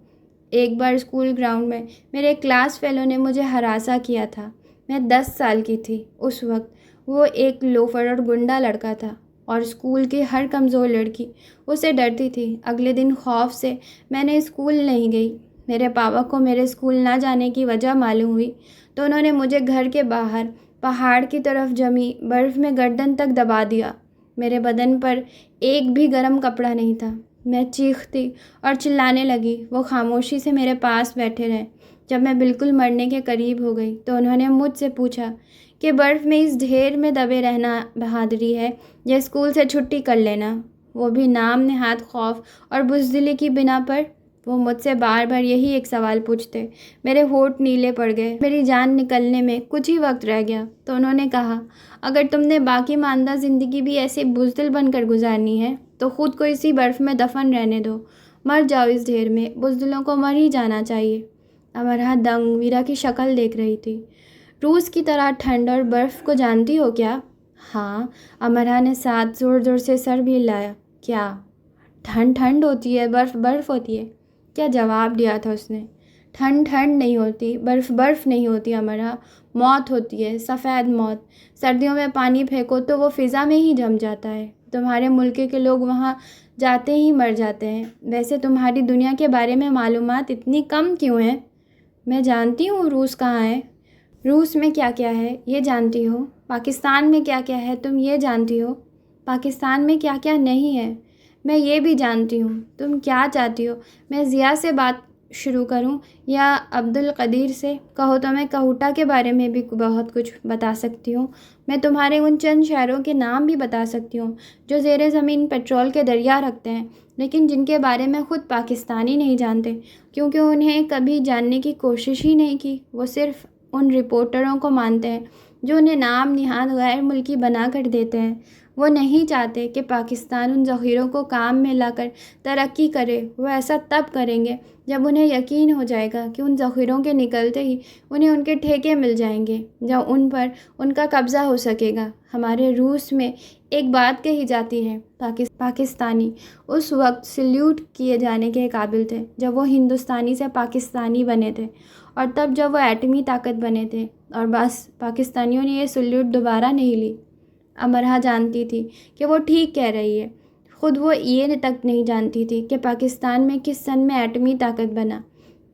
S1: एक बार स्कूल ग्राउंड में मेरे क्लास फेलो ने मुझे हरासा किया था। मैं 10 साल की थी उस वक्त। वो एक लोफर और गुंडा लड़का था और स्कूल की हर कमज़ोर लड़की उससे डरती थी। अगले दिन खौफ से मैंने स्कूल नहीं गई। मेरे पापा को मेरे स्कूल ना जाने की वजह मालूम हुई तो उन्होंने मुझे घर के बाहर पहाड़ की तरफ जमी बर्फ़ में गर्दन तक दबा दिया। मेरे बदन पर एक भी गर्म कपड़ा नहीं था। मैं चीखती और चिल्लाने लगी। वो खामोशी से मेरे पास बैठे रहे। जब मैं बिल्कुल मरने के करीब हो गई तो उन्होंने मुझसे पूछा कि बर्फ़ में इस ढेर में दबे रहना बहादुरी है या स्कूल से छुट्टी कर लेना, वो भी नाम नेहाद खौफ और बुज़दिली की बिना पर। वो मुझसे बार बार यही एक सवाल पूछते। मेरे होंठ नीले पड़ गए। मेरी जान निकलने में कुछ ही वक्त रह गया तो उन्होंने कहा, अगर तुमने बाकी मानदा ज़िंदगी भी ऐसे बुज़दिल बनकर गुजारनी है तो ख़ुद को इसी बर्फ़ में दफन रहने दो। मर जाओ इस ढेर में, बुज़दिलों को मर ही जाना चाहिए। अमरहा दंग वीरा की शक्ल देख रही थी। रूस की तरह ठंड और बर्फ़ को जानती हो क्या? हाँ, अमरहा ने साथ ज़ोर ज़ोर से सर भी हिलाया। क्या ठंड ठंड होती है, बर्फ़ बर्फ़ होती है? क्या जवाब दिया था उसने। ठंड ठंड नहीं होती, बर्फ़ बर्फ़ नहीं होती अमरहा, मौत होती है, सफ़ेद मौत। सर्दियों में पानी फेंको तो वो फ़िज़ा में ही जम जाता है। तुम्हारे मुल्क के लोग वहाँ जाते ही मर जाते हैं। वैसे तुम्हारी दुनिया के बारे में मालूमात इतनी कम क्यों हैं? मैं जानती हूँ रूस कहाँ है। रूस में क्या क्या है ये जानती हो। पाकिस्तान में क्या क्या है तुम ये जानती हो। पाकिस्तान में क्या क्या नहीं है मैं ये भी जानती हूँ। तुम क्या चाहती हो? मैं ज़िया से बात शुरू करूं या अब्दुल कदीर से? कहो तो मैं कहूटा के बारे में भी बहुत कुछ बता सकती हूँ। मैं तुम्हारे उन चंद शहरों के नाम भी बता सकती हूँ जो ज़ेरे ज़मीन पेट्रोल के दरिया रखते हैं, लेकिन जिनके बारे में ख़ुद पाकिस्तानी नहीं जानते, क्योंकि उन्हें कभी जानने की कोशिश ही नहीं की। वो सिर्फ़ उन रिपोर्टरों को मानते हैं जो उन्हें नाम निहाद गैर मुल्की बना कर देते हैं। वो नहीं चाहते कि पाकिस्तान उन ज़ख़ीरों को काम में लाकर तरक्की करे। वो ऐसा तब करेंगे जब उन्हें यकीन हो जाएगा कि उन ज़ख़ीरों के निकलते ही उन्हें उनके ठेके मिल जाएंगे, जब उन पर उनका कब्ज़ा हो सकेगा। हमारे रूस में एक बात कही जाती है, पाकिस्तानी उस वक्त सल्यूट किए जाने के काबिल थे जब वो हिंदुस्तानी से पाकिस्तानी बने थे, और तब जब वो एटमी ताकत बने थे। और बस पाकिस्तानियों ने ये सल्यूट दोबारा नहीं ली। अमरहा जानती थी कि वो ठीक कह रही है। ख़ुद वो ये तक नहीं जानती थी कि पाकिस्तान में किस सन में एटमी ताकत बना।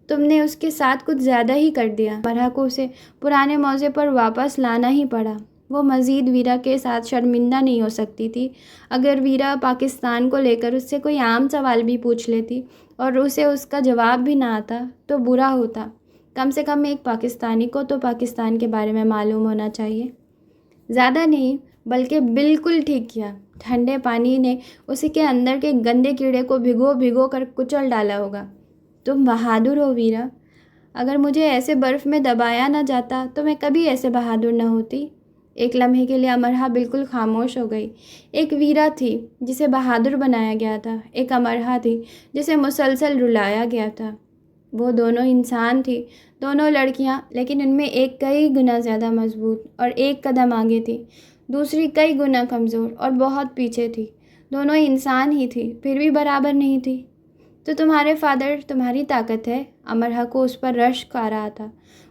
S1: तुमने उसके साथ कुछ ज़्यादा ही कर दिया। अमरहा को उसे पुराने मौज़े पर वापस लाना ही पड़ा। वो मज़ीद वीरा के साथ शर्मिंदा नहीं हो सकती थी। अगर वीरा पाकिस्तान को लेकर उससे कोई आम सवाल भी पूछ लेती और उसे उसका जवाब भी ना आता तो बुरा होता। कम से कम एक पाकिस्तानी को तो पाकिस्तान के बारे में मालूम होना चाहिए। ज़्यादा नहीं, बल्कि बिल्कुल ठीक किया। ठंडे पानी ने उसी के अंदर के गंदे कीड़े को भिगो भिगो कर कुचल डाला होगा। तुम बहादुर हो वीरा। अगर मुझे ऐसे बर्फ़ में दबाया ना जाता तो मैं कभी ऐसे बहादुर न होती। एक लम्हे के लिए अमरहा बिल्कुल खामोश हो गई। एक वीरा थी जिसे बहादुर बनाया गया था, एक अमरहा थी जिसे मुसलसल रुलाया गया था। वो दोनों इंसान थी, दोनों लड़कियां, लेकिन उनमें एक कई गुना ज़्यादा मजबूत और एक कदम आगे थी, दूसरी कई गुना कमज़ोर और बहुत पीछे थी। दोनों इंसान ही थी, फिर भी बराबर नहीं थी। तो तुम्हारे फादर तुम्हारी ताकत है? अमरहा को उस पर रश्क आ रहा था।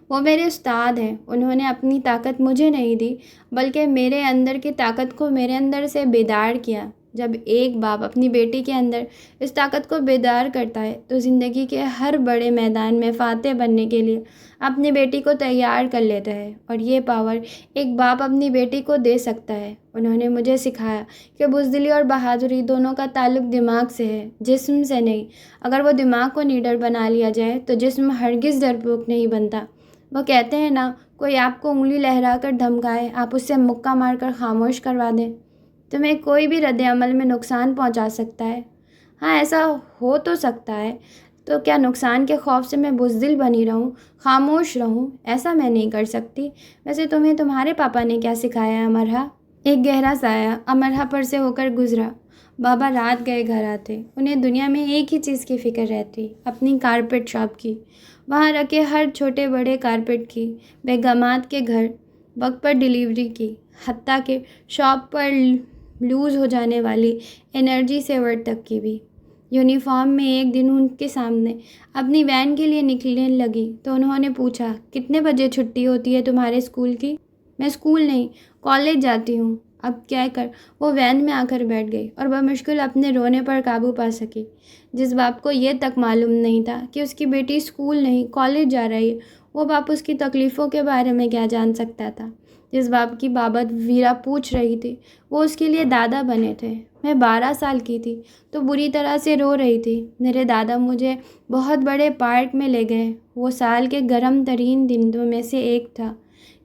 S1: वो मेरे उस्ताद हैं। उन्होंने अपनी ताकत मुझे नहीं दी, बल्कि मेरे अंदर की ताकत को मेरे अंदर से बेदार किया। जब एक बाप अपनी बेटी के अंदर इस ताकत को बेदार करता है तो ज़िंदगी के हर बड़े मैदान में फ़ातेह बनने के लिए अपनी बेटी को तैयार कर लेता है, और ये पावर एक बाप अपनी बेटी को दे सकता है। उन्होंने मुझे सिखाया कि बुज़दिली और बहादुरी दोनों का ताल्लुक दिमाग से है, जिस्म से नहीं। अगर वो दिमाग को निडर बना लिया जाए तो जिस्म हरगिज़ डरपोक नहीं बनता। वो कहते हैं ना, कोई आपको उंगली लहरा कर धमकाए, आप उससे मुक्का मार कर खामोश करवा दें। तुम्हें कोई भी रद्द अमल में नुकसान पहुंचा सकता है। हाँ, ऐसा हो तो सकता है। तो क्या नुकसान के खौफ से मैं बुज़दिल बनी रहूं, खामोश रहूं? ऐसा मैं नहीं कर सकती। वैसे तुम्हें तुम्हारे पापा ने क्या सिखाया अमरहा? एक गहरा साया अमरहा पर से होकर गुजरा। बाबा रात गए घर आते। उन्हें दुनिया में एक ही चीज़ की फ़िक्र रहती, अपनी कारपेट शॉप की। वहाँ रखे हर छोटे बड़े कारपेट की, बेगमात के घर वक्त पर डिलीवरी की, हत्ता के शॉप पर लूज़ हो जाने वाली एनर्जी सेवर तक की भी। यूनिफॉर्म में एक दिन उनके सामने अपनी वैन के लिए निकलने लगी तो उन्होंने पूछा, कितने बजे छुट्टी होती है तुम्हारे स्कूल की? मैं स्कूल नहीं, कॉलेज जाती हूँ। अब क्या कर वो वैन में आकर बैठ गई और बमुश्किल अपने रोने पर काबू पा सकी। जिस बाप को ये तक मालूम नहीं था कि उसकी बेटी स्कूल नहीं कॉलेज जा रही है, वो बाप उसकी तकलीफ़ों के बारे में क्या जान सकता था? जिस बाप की बाबत वीरा पूछ रही थी, वो उसके लिए दादा बने थे। मैं 12 साल की थी तो बुरी तरह से रो रही थी। मेरे दादा मुझे बहुत बड़े पार्क में ले गए। वो साल के गर्म तरीन दिनों में से एक था।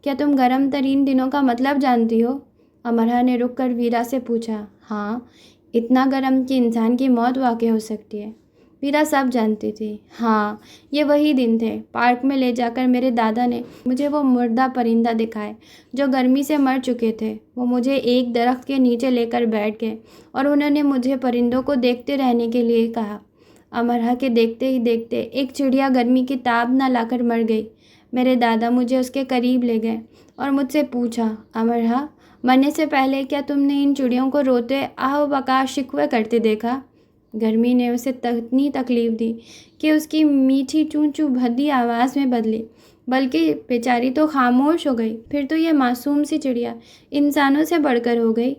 S1: क्या तुम गर्म तरीन दिनों का मतलब जानती हो? अमरहा ने रुक कर वीरा से पूछा। हाँ, इतना गर्म कि इंसान की मौत वाक़ई हो सकती है। वीरा सब जानती थी। हाँ, ये वही दिन थे। पार्क में ले जाकर मेरे दादा ने मुझे वो मुर्दा परिंदा दिखाए जो गर्मी से मर चुके थे। वो मुझे एक दरख्त के नीचे लेकर बैठ गए और उन्होंने मुझे परिंदों को देखते रहने के लिए कहा। अमरहा के देखते ही देखते एक चिड़िया गर्मी की ताब न लाकर मर गई। मेरे दादा मुझे उसके करीब ले गए और मुझसे पूछा, अमरहा, मरने से पहले क्या तुमने इन चिड़ियों को रोते आह बका शिकवे करते देखा? गर्मी ने उसे इतनी तकलीफ़ दी कि उसकी मीठी चूं चूं भद्दी आवाज़ में बदली, बल्कि बेचारी तो खामोश हो गई। फिर तो ये मासूम सी चिड़िया इंसानों से बढ़कर हो गई।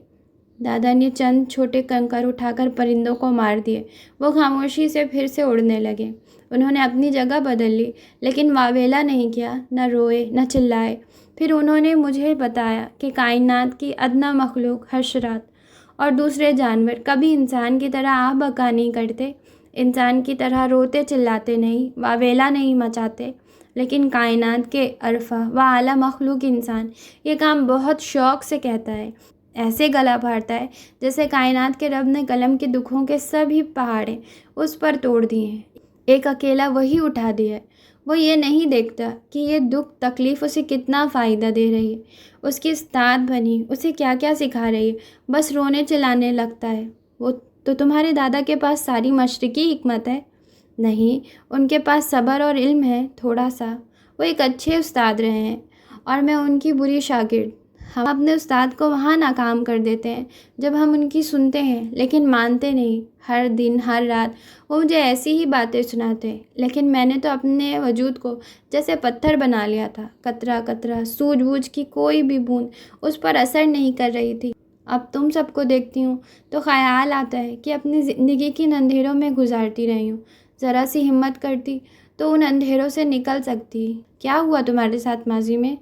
S1: दादा ने चंद छोटे कंकर उठाकर परिंदों को मार दिए। वो खामोशी से फिर से उड़ने लगे। उन्होंने अपनी जगह बदल ली, लेकिन वावेला नहीं किया, न रोए न चिल्लाए। फिर उन्होंने मुझे बताया कि कायनात की अदना मखलूक हशरात और दूसरे जानवर कभी इंसान की तरह आह बका नहीं करते। इंसान की तरह रोते चिल्लाते नहीं, वावेला नहीं मचाते, लेकिन कायनात के अरफा व आला मखलूक इंसान ये काम बहुत शौक़ से कहता है। ऐसे गला फाड़ता है जैसे कायनात के रब ने कलम के दुखों के सभी पहाड़े उस पर तोड़ दिए हैं, एक अकेला वही उठा दिया है। वो ये नहीं देखता कि ये दुख तकलीफ़ उसे कितना फ़ायदा दे रही है, उसकी उस्ताद बनी उसे क्या क्या सिखा रही है, बस रोने चिल्लाने लगता है। वो तो तुम्हारे दादा के पास सारी मशरिकी हिकमत है? नहीं, उनके पास सब्र और इल्म है थोड़ा सा। वो एक अच्छे उस्ताद रहे हैं और मैं उनकी बुरी शागिर्द। हम अपने उस्ताद को वहाँ नाकाम कर देते हैं जब हम उनकी सुनते हैं, लेकिन मानते नहीं। हर दिन हर रात वो मुझे ऐसी ही बातें सुनाते हैं, लेकिन मैंने तो अपने वजूद को जैसे पत्थर बना लिया था। कतरा कतरा सूझबूझ की कोई भी बूंद उस पर असर नहीं कर रही थी। अब तुम सबको देखती हूँ तो ख़याल आता है कि अपनी ज़िंदगी किन अंधेरों में गुजारती रही हूँ। ज़रा सी हिम्मत करती तो उन अंधेरों से निकल सकती। क्या हुआ तुम्हारे साथ माजी में?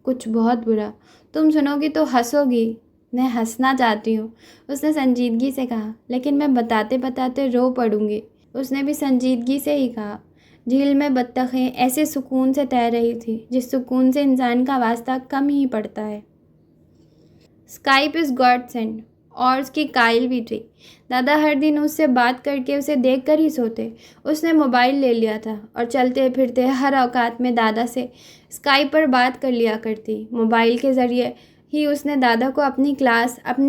S1: कुछ बहुत बुरा। तुम सुनोगी तो हंसोगी। मैं हंसना चाहती हूँ, उसने संजीदगी से कहा, लेकिन मैं बताते बताते रो पड़ूंगी। उसने भी संजीदगी से ही कहा। झील में बत्तखें ऐसे सुकून से तैर रही थी जिस सुकून से इंसान का वास्ता कम ही पड़ता है। स्काइप इज़ गॉड सेंड, और उसकी कायल भी थी। दादा हर दिन उससे बात करके उसे देख कर ही सोते। उसने मोबाइल ले लिया था और चलते फिरते हर औकात में दादा से स्काइप पर बात कर लिया करती। मोबाइल के ज़रिए ही उसने दादा को अपनी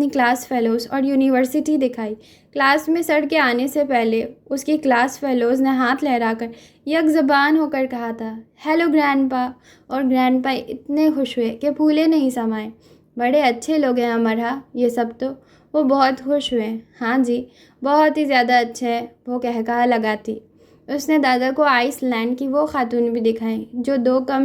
S1: क्लास फेलोज़ और यूनिवर्सिटी दिखाई। क्लास में सड़ के आने से पहले उसकी क्लास फेलोज़ ने हाथ लहराकर यक ज़बान होकर कहा था, हेलो ग्रैंडपा। और ग्रैंडपा इतने खुश हुए कि फूले नहीं समाए। बड़े अच्छे लोग हैं अमरहा ये सब तो। वो बहुत खुश हुए। हाँ जी, बहुत ही ज़्यादा अच्छे हैं, वो कहकहा लगाती। उसने दादा को आइसलैंड की वो खातून भी दिखाई जो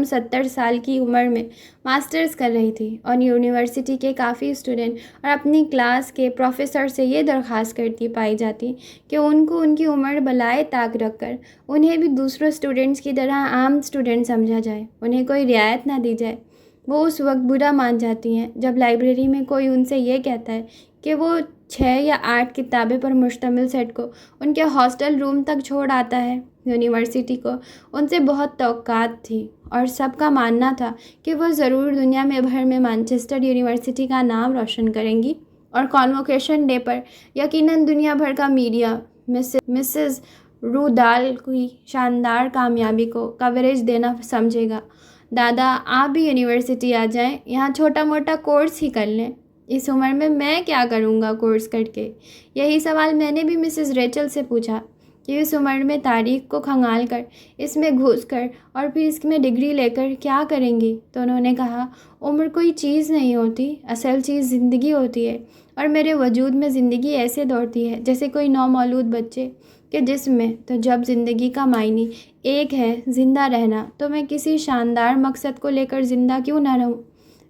S1: 70 साल की उम्र में मास्टर्स कर रही थी और यूनिवर्सिटी के काफ़ी स्टूडेंट और अपनी क्लास के प्रोफेसर से ये दरख्वास्त करती पाई जाती कि उनको उनकी उम्र बलाए ताक रख कर उन्हें भी दूसरों स्टूडेंट्स की तरह आम स्टूडेंट समझा जाए, उन्हें कोई रियायत ना दी जाए। वो उस वक्त बुरा मान जाती हैं जब लाइब्रेरी में कोई उनसे ये कहता है कि वो 6 या 8 किताबें पर मुश्तमिल सेट को उनके हॉस्टल रूम तक छोड़ आता है। यूनिवर्सिटी को उनसे बहुत तौक़ात थी और सबका मानना था कि वह ज़रूर दुनिया में भर में मैनचेस्टर यूनिवर्सिटी का नाम रोशन करेंगी और कॉन्वोकेशन डे पर यकीनन दुनिया भर का मीडिया मिसेस रूदाल की शानदार कामयाबी को कवरेज देना समझेगा। दादा आप भी यूनिवर्सिटी आ जाएं, यहाँ छोटा मोटा कोर्स ही कर लें। इस उम्र में मैं क्या करूँगा कोर्स करके? यही सवाल मैंने भी मिसेस रेचल से पूछा कि इस उम्र में तारीख को खंगाल कर, इसमें घुस कर और फिर इसमें डिग्री लेकर क्या करेंगी? तो उन्होंने कहा, उम्र कोई चीज़ नहीं होती, असल चीज़ ज़िंदगी होती है और मेरे वजूद में ज़िंदगी ऐसे दौड़ती है जैसे कोई नौमौलूद बच्चे के जिस्म में। तो जब ज़िंदगी का मायने एक है ज़िंदा रहना, तो मैं किसी शानदार मकसद को लेकर ज़िंदा क्यों ना रहूं?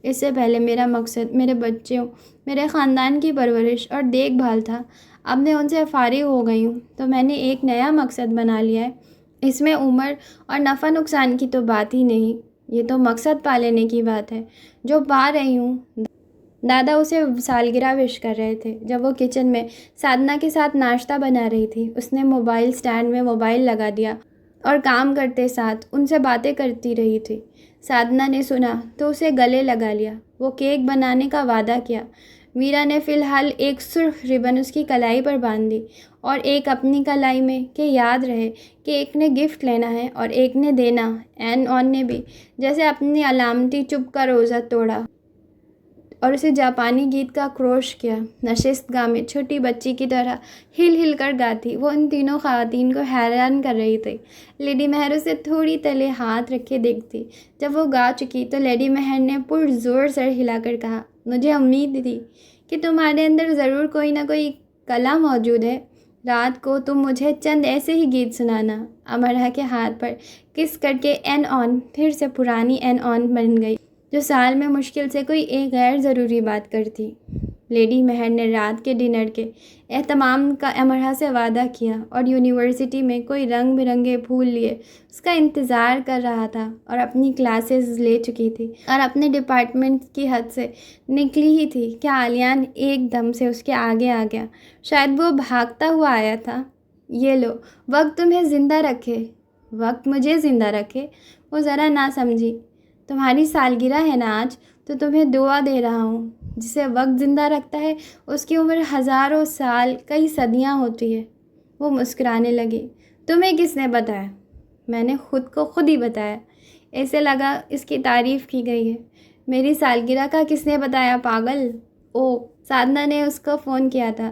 S1: इससे पहले मेरा मकसद मेरे बच्चों, मेरे ख़ानदान की परवरिश और देखभाल था। अब मैं उनसे फ़ारिग हो गई हूँ तो मैंने एक नया मकसद बना लिया है। इसमें उम्र और नफ़ा नुकसान की तो बात ही नहीं, ये तो मकसद पा लेने की बात है जो पा रही हूँ। दादा उसे सालगिरह विश कर रहे थे जब वो किचन में साधना के साथ नाश्ता बना रही थी। उसने मोबाइल स्टैंड में मोबाइल लगा दिया और काम करते साथ उनसे बातें करती रही थी। साधना ने सुना तो उसे गले लगा लिया। वो केक बनाने का वादा किया। मीरा ने फ़िलहाल एक सुर्ख रिबन उसकी कलाई पर बांध दी और एक अपनी कलाई में कि याद रहे कि एक ने गिफ्ट लेना है और एक ने देना। एन ऑन ने भी जैसे अपनी अलामती चुप का रोज़ा तोड़ा और उसे जापानी गीत का क्रोश किया। नशिस्तगाह में छोटी बच्ची की तरह हिल हिल कर गाती वो इन तीनों ख़वातीन को हैरान कर रही थी। लेडी महर उसे थोड़ी तले हाथ रखे देखती। जब वो गा चुकी तो लेडी महर ने पुरज़ोर सर हिलाकर कहा, मुझे उम्मीद थी कि तुम्हारे अंदर ज़रूर कोई ना कोई कला मौजूद है। रात को तुम मुझे चंद ऐसे ही गीत सुनाना। अमरहा के हाथ पर किस करके एन ऑन फिर से पुरानी एन ऑन बन गई जो साल में मुश्किल से कोई एक गैर ज़रूरी बात करती। लेडी महर ने रात के डिनर के एहतमाम का अमरहा से वादा किया और यूनिवर्सिटी में कोई रंग बिरंगे फूल लिए उसका इंतज़ार कर रहा था और अपनी क्लासेस ले चुकी थी और अपने डिपार्टमेंट की हद से निकली ही थी कि आलियान एकदम से उसके आगे आ गया। शायद वो भागता हुआ आया था। ये लो, वक्त तुम्हें ज़िंदा रखे। वक्त मुझे ज़िंदा रखे, वो ज़रा ना समझी। तुम्हारी सालगिरह है ना आज, तो तुम्हें दुआ दे रहा हूँ। जिसे वक्त ज़िंदा रखता है उसकी उम्र हज़ारों साल, कई सदियाँ होती है। वो मुस्कुराने लगी। तुम्हें किसने बताया? मैंने खुद को खुद ही बताया। ऐसे लगा इसकी तारीफ़ की गई है। मेरी सालगिरह का किसने बताया पागल? ओ, साधना ने उसको फ़ोन किया था।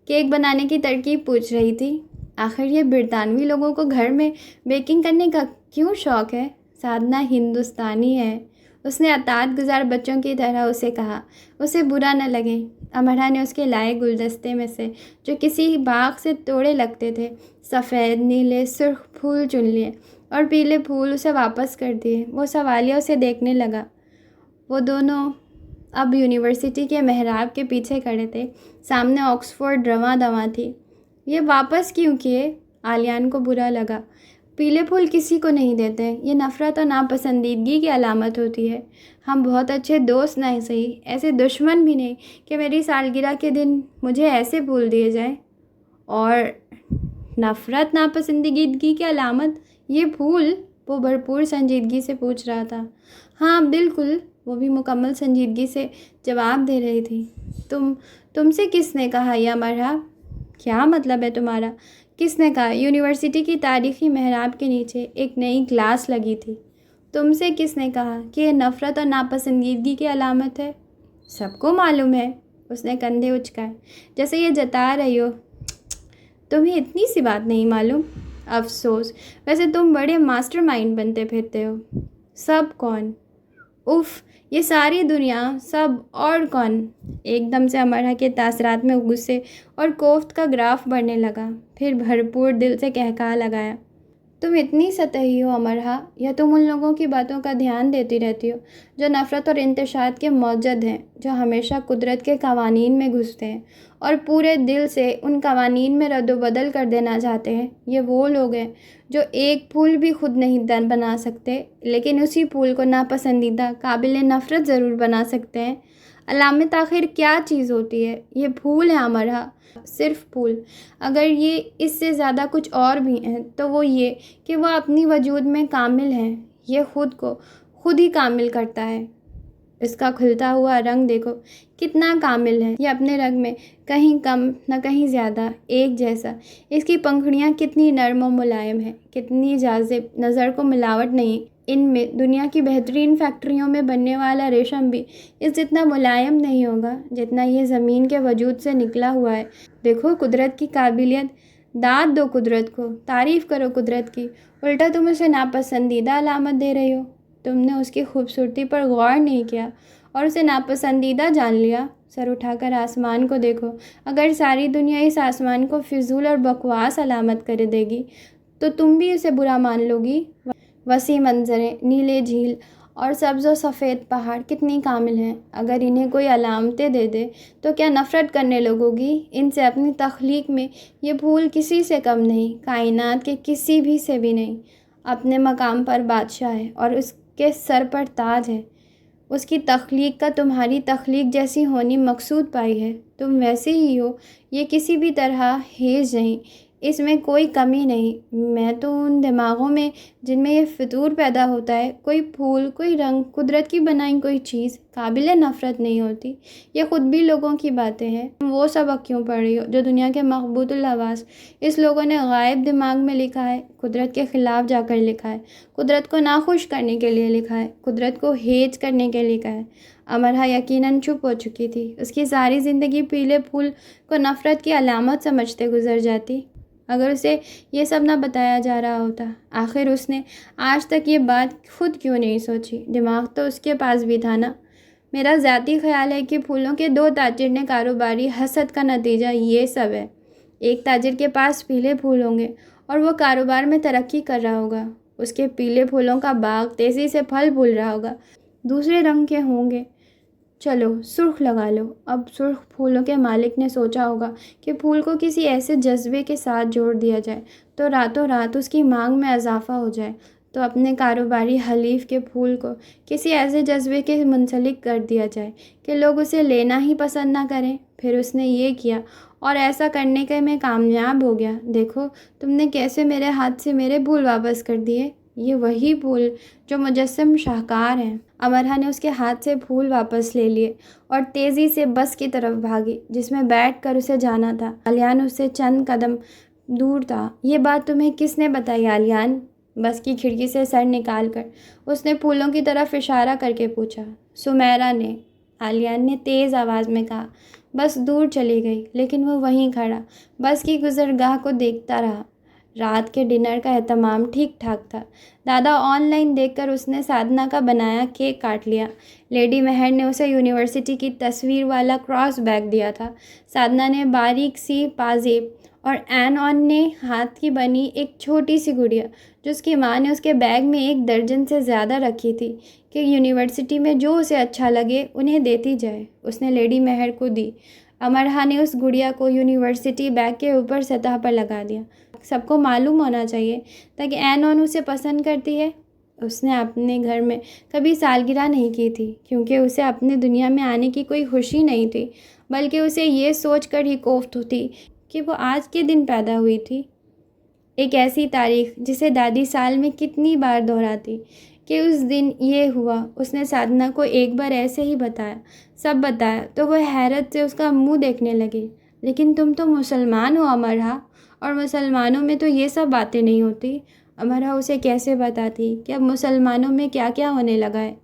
S1: केक बनाने की तरकीब पूछ रही थी। आखिर ये ब्रितानवी लोगों को घर में बेकिंग करने का क्यों शौक़ है? साधना हिंदुस्तानी है, उसने अतात गुजार बच्चों की तरह उसे कहा। उसे बुरा न लगे। अमरा ने उसके लाए गुलदस्ते में से, जो किसी बाग से तोड़े लगते थे, सफ़ेद, नीले, सुर्ख फूल चुन लिए और पीले फूल उसे वापस कर दिए। वो सवालिया उसे देखने लगा। वो दोनों अब यूनिवर्सिटी के मेहराब के पीछे खड़े थे। सामने ऑक्सफोर्ड रवां दवां थी। ये वापस क्यों किए? आलियान को बुरा लगा। पीले फूल किसी को नहीं देते। ये नफ़रत और नापसंदीदगी की अलामत होती है। हम बहुत अच्छे दोस्त नहीं सही, ऐसे दुश्मन भी नहीं कि मेरी सालगिरह के दिन मुझे ऐसे फूल दिए जाएं। और नफ़रत नापसंदीदगी की अलामत, ये फूल? वो भरपूर संजीदगी से पूछ रहा था। हाँ बिल्कुल, वो भी मुकम्मल संजीदगी से जवाब दे रही थी। तुमसे किसने कहा या मरहा? क्या मतलब है तुम्हारा? किसने कहा? यूनिवर्सिटी की तारीख़ी मेहराब के नीचे एक नई क्लास लगी थी। तुमसे किसने कहा कि ये नफ़रत और नापसंदीदगी की अलामत है? सबको मालूम है। उसने कंधे उचकाए, जैसे ये जता रही हो तुम्हें इतनी सी बात नहीं मालूम। अफसोस, वैसे तुम बड़े मास्टरमाइंड बनते फिरते हो। सब कौन? उफ़, ये सारी दुनिया, सब और कौन? एकदम से अमरा के तासरात में गुस्से और कोफ्त का ग्राफ बढ़ने लगा। फिर भरपूर दिल से कहका लगाया, तुम इतनी सतही हो अमरहा, या तुम उन लोगों की बातों का ध्यान देती रहती हो जो नफ़रत और इंतशात के मौजद हैं, जो हमेशा कुदरत के कवानीन में घुसते हैं और पूरे दिल से उन कवानीन में रद्दोबदल कर देना चाहते हैं। ये वो लोग हैं जो एक फूल भी खुद नहीं बना सकते, लेकिन उसी फूल को नापसंदीदा, काबिल नफ़रत ज़रूर बना सकते हैं। अलामत आखिर क्या चीज़ होती है? ये फूल है अमरहा, सिर्फ फूल। अगर ये इससे ज़्यादा कुछ और भी हैं तो वो ये कि वह अपनी वजूद में कामिल है। ये ख़ुद को खुद ही कामिल करता है। इसका खुलता हुआ रंग देखो, कितना कामिल है। ये अपने रंग में कहीं कम न कहीं ज़्यादा एक जैसा। इसकी पंखुड़ियाँ कितनी नर्म और मुलायम है, कितनी जाज़िब, नज़र को मिलावट नहीं। इनमें दुनिया की बेहतरीन फैक्ट्रियों में बनने वाला रेशम भी इस जितना मुलायम नहीं होगा जितना ये ज़मीन के वजूद से निकला हुआ है। देखो कुदरत की काबिलियत, दाद दो कुदरत को, तारीफ़ करो कुदरत की। उल्टा तुम उसे नापसंदीदा अलामत दे रही हो। तुमने उसकी खूबसूरती पर गौर नहीं किया और उसे नापसंदीदा जान लिया। सर उठाकर आसमान को देखो। अगर सारी दुनिया इस आसमान को फिजूल और बकवास अलामत कर देगी तो तुम भी उसे बुरा मान लोगी। वसी मंजरें, नीले झील और सब्ज़ व सफ़ेद पहाड़ कितनी कामिल हैं। अगर इन्हें कोई अलामतें दे दे तो क्या नफ़रत करने लगोगी इनसे? अपनी तख्लीक में ये फूल किसी से कम नहीं, कायनात के किसी भी से भी नहीं। अपने मकाम पर बादशाह है और उसके सर पर ताज है। उसकी तख्लीक का तुम्हारी तख्लीक जैसी होनी मकसूद पाई है। तुम वैसे ही हो, ये किसी भी तरह हेज नहीं, इसमें कोई कमी नहीं। मैं तो उन दिमागों में जिनमें ये फितूर पैदा होता है, कोई फूल, कोई रंग, कुदरत की बनाई कोई चीज़ काबिल नफ़रत नहीं होती। ये ख़ुद भी लोगों की बातें हैं। तुम वो सबक क्यों पढ़ रही हो जो दुनिया के मकबूतुल हवास इस लोगों ने गायब दिमाग में लिखा है, कुदरत के ख़िलाफ़ जाकर लिखा है, कुदरत को नाखुश करने के लिए लिखा है, कुदरत को हेज करने के लिए लिखा है। अमरा यकीनन चुप हो चुकी थी। उसकी सारी ज़िंदगी पीले फूल को नफ़रत की अलामत समझते गुजर जाती अगर उसे ये सब ना बताया जा रहा होता। आखिर उसने आज तक ये बात खुद क्यों नहीं सोची? दिमाग तो उसके पास भी था ना। मेरा ज़ाती ख्याल है कि फूलों के दो ताजिर ने कारोबारी हसद का नतीजा ये सब है। एक ताजिर के पास पीले फूल होंगे और वो कारोबार में तरक्की कर रहा होगा। उसके पीले फूलों का बाग तेज़ी से फल फूल रहा होगा। दूसरे रंग के होंगे, चलो सुर्ख लगा लो। अब सुर्ख फूलों के मालिक ने सोचा होगा कि फूल को किसी ऐसे जज्बे के साथ जोड़ दिया जाए तो रातों रात उसकी मांग में इजाफा हो जाए। तो अपने कारोबारी हलीफ के फूल को किसी ऐसे जज्बे के मुंसलिक कर दिया जाए कि लोग उसे लेना ही पसंद ना करें। फिर उसने ये किया और ऐसा करने के मैं कामयाब हो गया। देखो तुमने कैसे मेरे हाथ से मेरे फूल वापस कर दिए। ये वही फूल जो मुजस्सिम शाहकार हैं। अमरहा ने उसके हाथ से फूल वापस ले लिए और तेज़ी से बस की तरफ भागी जिसमें बैठकर उसे जाना था। आलियान उससे चंद कदम दूर था। ये बात तुम्हें किसने बताई आलियान? बस की खिड़की से सर निकाल कर उसने फूलों की तरफ इशारा करके पूछा। सुमेरा ने, आलियान ने तेज़ आवाज़ में कहा। बस दूर चली गई लेकिन वो वहीं खड़ा बस की गुजरगाह को देखता रहा। रात के डिनर का एहतमाम ठीक ठाक था। दादा ऑनलाइन देखकर उसने साधना का बनाया केक काट लिया। लेडी मेहर ने उसे यूनिवर्सिटी की तस्वीर वाला क्रॉस बैग दिया था। साधना ने बारीक सी पाजेब और एन ऑन ने हाथ की बनी एक छोटी सी गुड़िया जो उसकी माँ ने उसके बैग में 1 दर्जन से ज़्यादा रखी थी कि यूनिवर्सिटी में जो उसे अच्छा लगे उन्हें देती जाए, उसने लेडी मेहर को दी। अमरहा ने उस गुड़िया को यूनिवर्सिटी बैग के ऊपर सतह पर लगा दिया। सबको मालूम होना चाहिए ताकि एन ऑन उसे पसंद करती है। उसने अपने घर में कभी सालगिरह नहीं की थी क्योंकि उसे अपने दुनिया में आने की कोई खुशी नहीं थी, बल्कि उसे ये सोच कर ही कोफ्त थी कि वो आज के दिन पैदा हुई थी। एक ऐसी तारीख जिसे दादी साल में कितनी बार दोहराती कि उस दिन ये हुआ। उसने साधना को एक बार ऐसे ही बताया, सब बताया तो वह हैरत से उसका मुंह देखने लगी। लेकिन तुम तो मुसलमान हो अमरहा, और मुसलमानों में तो ये सब बातें नहीं होती। अमरहा उसे कैसे बताती कि अब मुसलमानों में क्या क्या होने लगा है।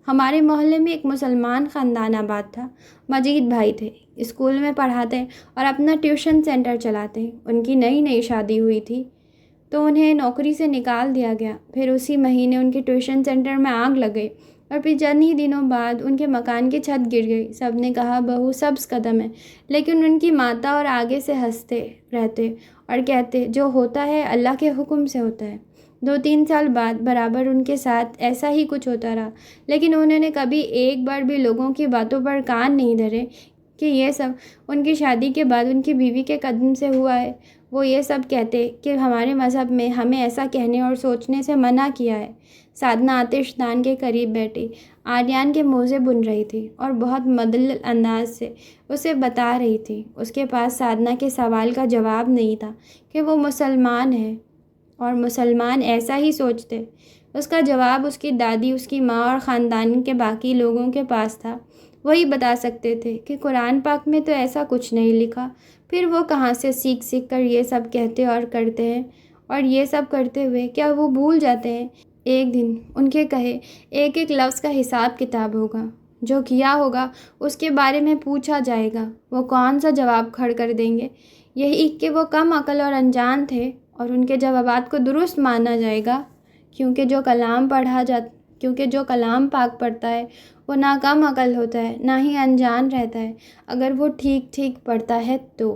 S1: हमारे मोहल्ले में एक मुसलमान ख़ानदान आबाद था। मजीद भाई थे, स्कूल में पढ़ाते और अपना ट्यूशन सेंटर चलाते। उनकी नई नई शादी हुई थी तो उन्हें नौकरी से निकाल दिया गया। फिर उसी महीने उनके ट्यूशन सेंटर में आग लग गई और फिर चंद ही दिनों बाद उनके मकान की छत गिर गई। सब ने कहा बहू सब्ज़ कदम है, लेकिन उनकी माता और आगे से हंसते रहते और कहते जो होता है अल्लाह के हुक्म से होता है। 2-3 साल बाद बराबर उनके साथ ऐसा ही कुछ होता रहा, लेकिन उन्होंने कभी एक बार भी लोगों की बातों पर कान नहीं धरे कि ये सब उनकी शादी के बाद उनकी बीवी के कदम से हुआ है। वो ये सब कहते कि हमारे मज़हब में हमें ऐसा कहने और सोचने से मना किया है। साधना आतिशदान के करीब बैठी आर्यन के मोज़े बुन रही थी और बहुत मदल्ल अंदाज से उसे बता रही थी। उसके पास साधना के सवाल का जवाब नहीं था कि वो मुसलमान है और मुसलमान ऐसा ही सोचते। उसका जवाब उसकी दादी, उसकी माँ और ख़ानदान के बाकी लोगों के पास था। वही बता सकते थे कि कुरान पाक में तो ऐसा कुछ नहीं लिखा। फिर वो कहाँ से सीख सीख कर ये सब कहते और करते हैं, और ये सब करते हुए क्या वो भूल जाते हैं एक दिन उनके कहे एक एक लफ्ज़ का हिसाब किताब होगा। जो किया होगा उसके बारे में पूछा जाएगा। वो कौन सा जवाब खड़ कर देंगे? यही कि वो कम अकल और अनजान थे और उनके जवाबात को दुरुस्त माना जाएगा, क्योंकि जो कलाम पाक पढ़ता है वो ना कम अकल होता है ना ही अनजान रहता है, अगर वो ठीक ठीक पढ़ता है तो।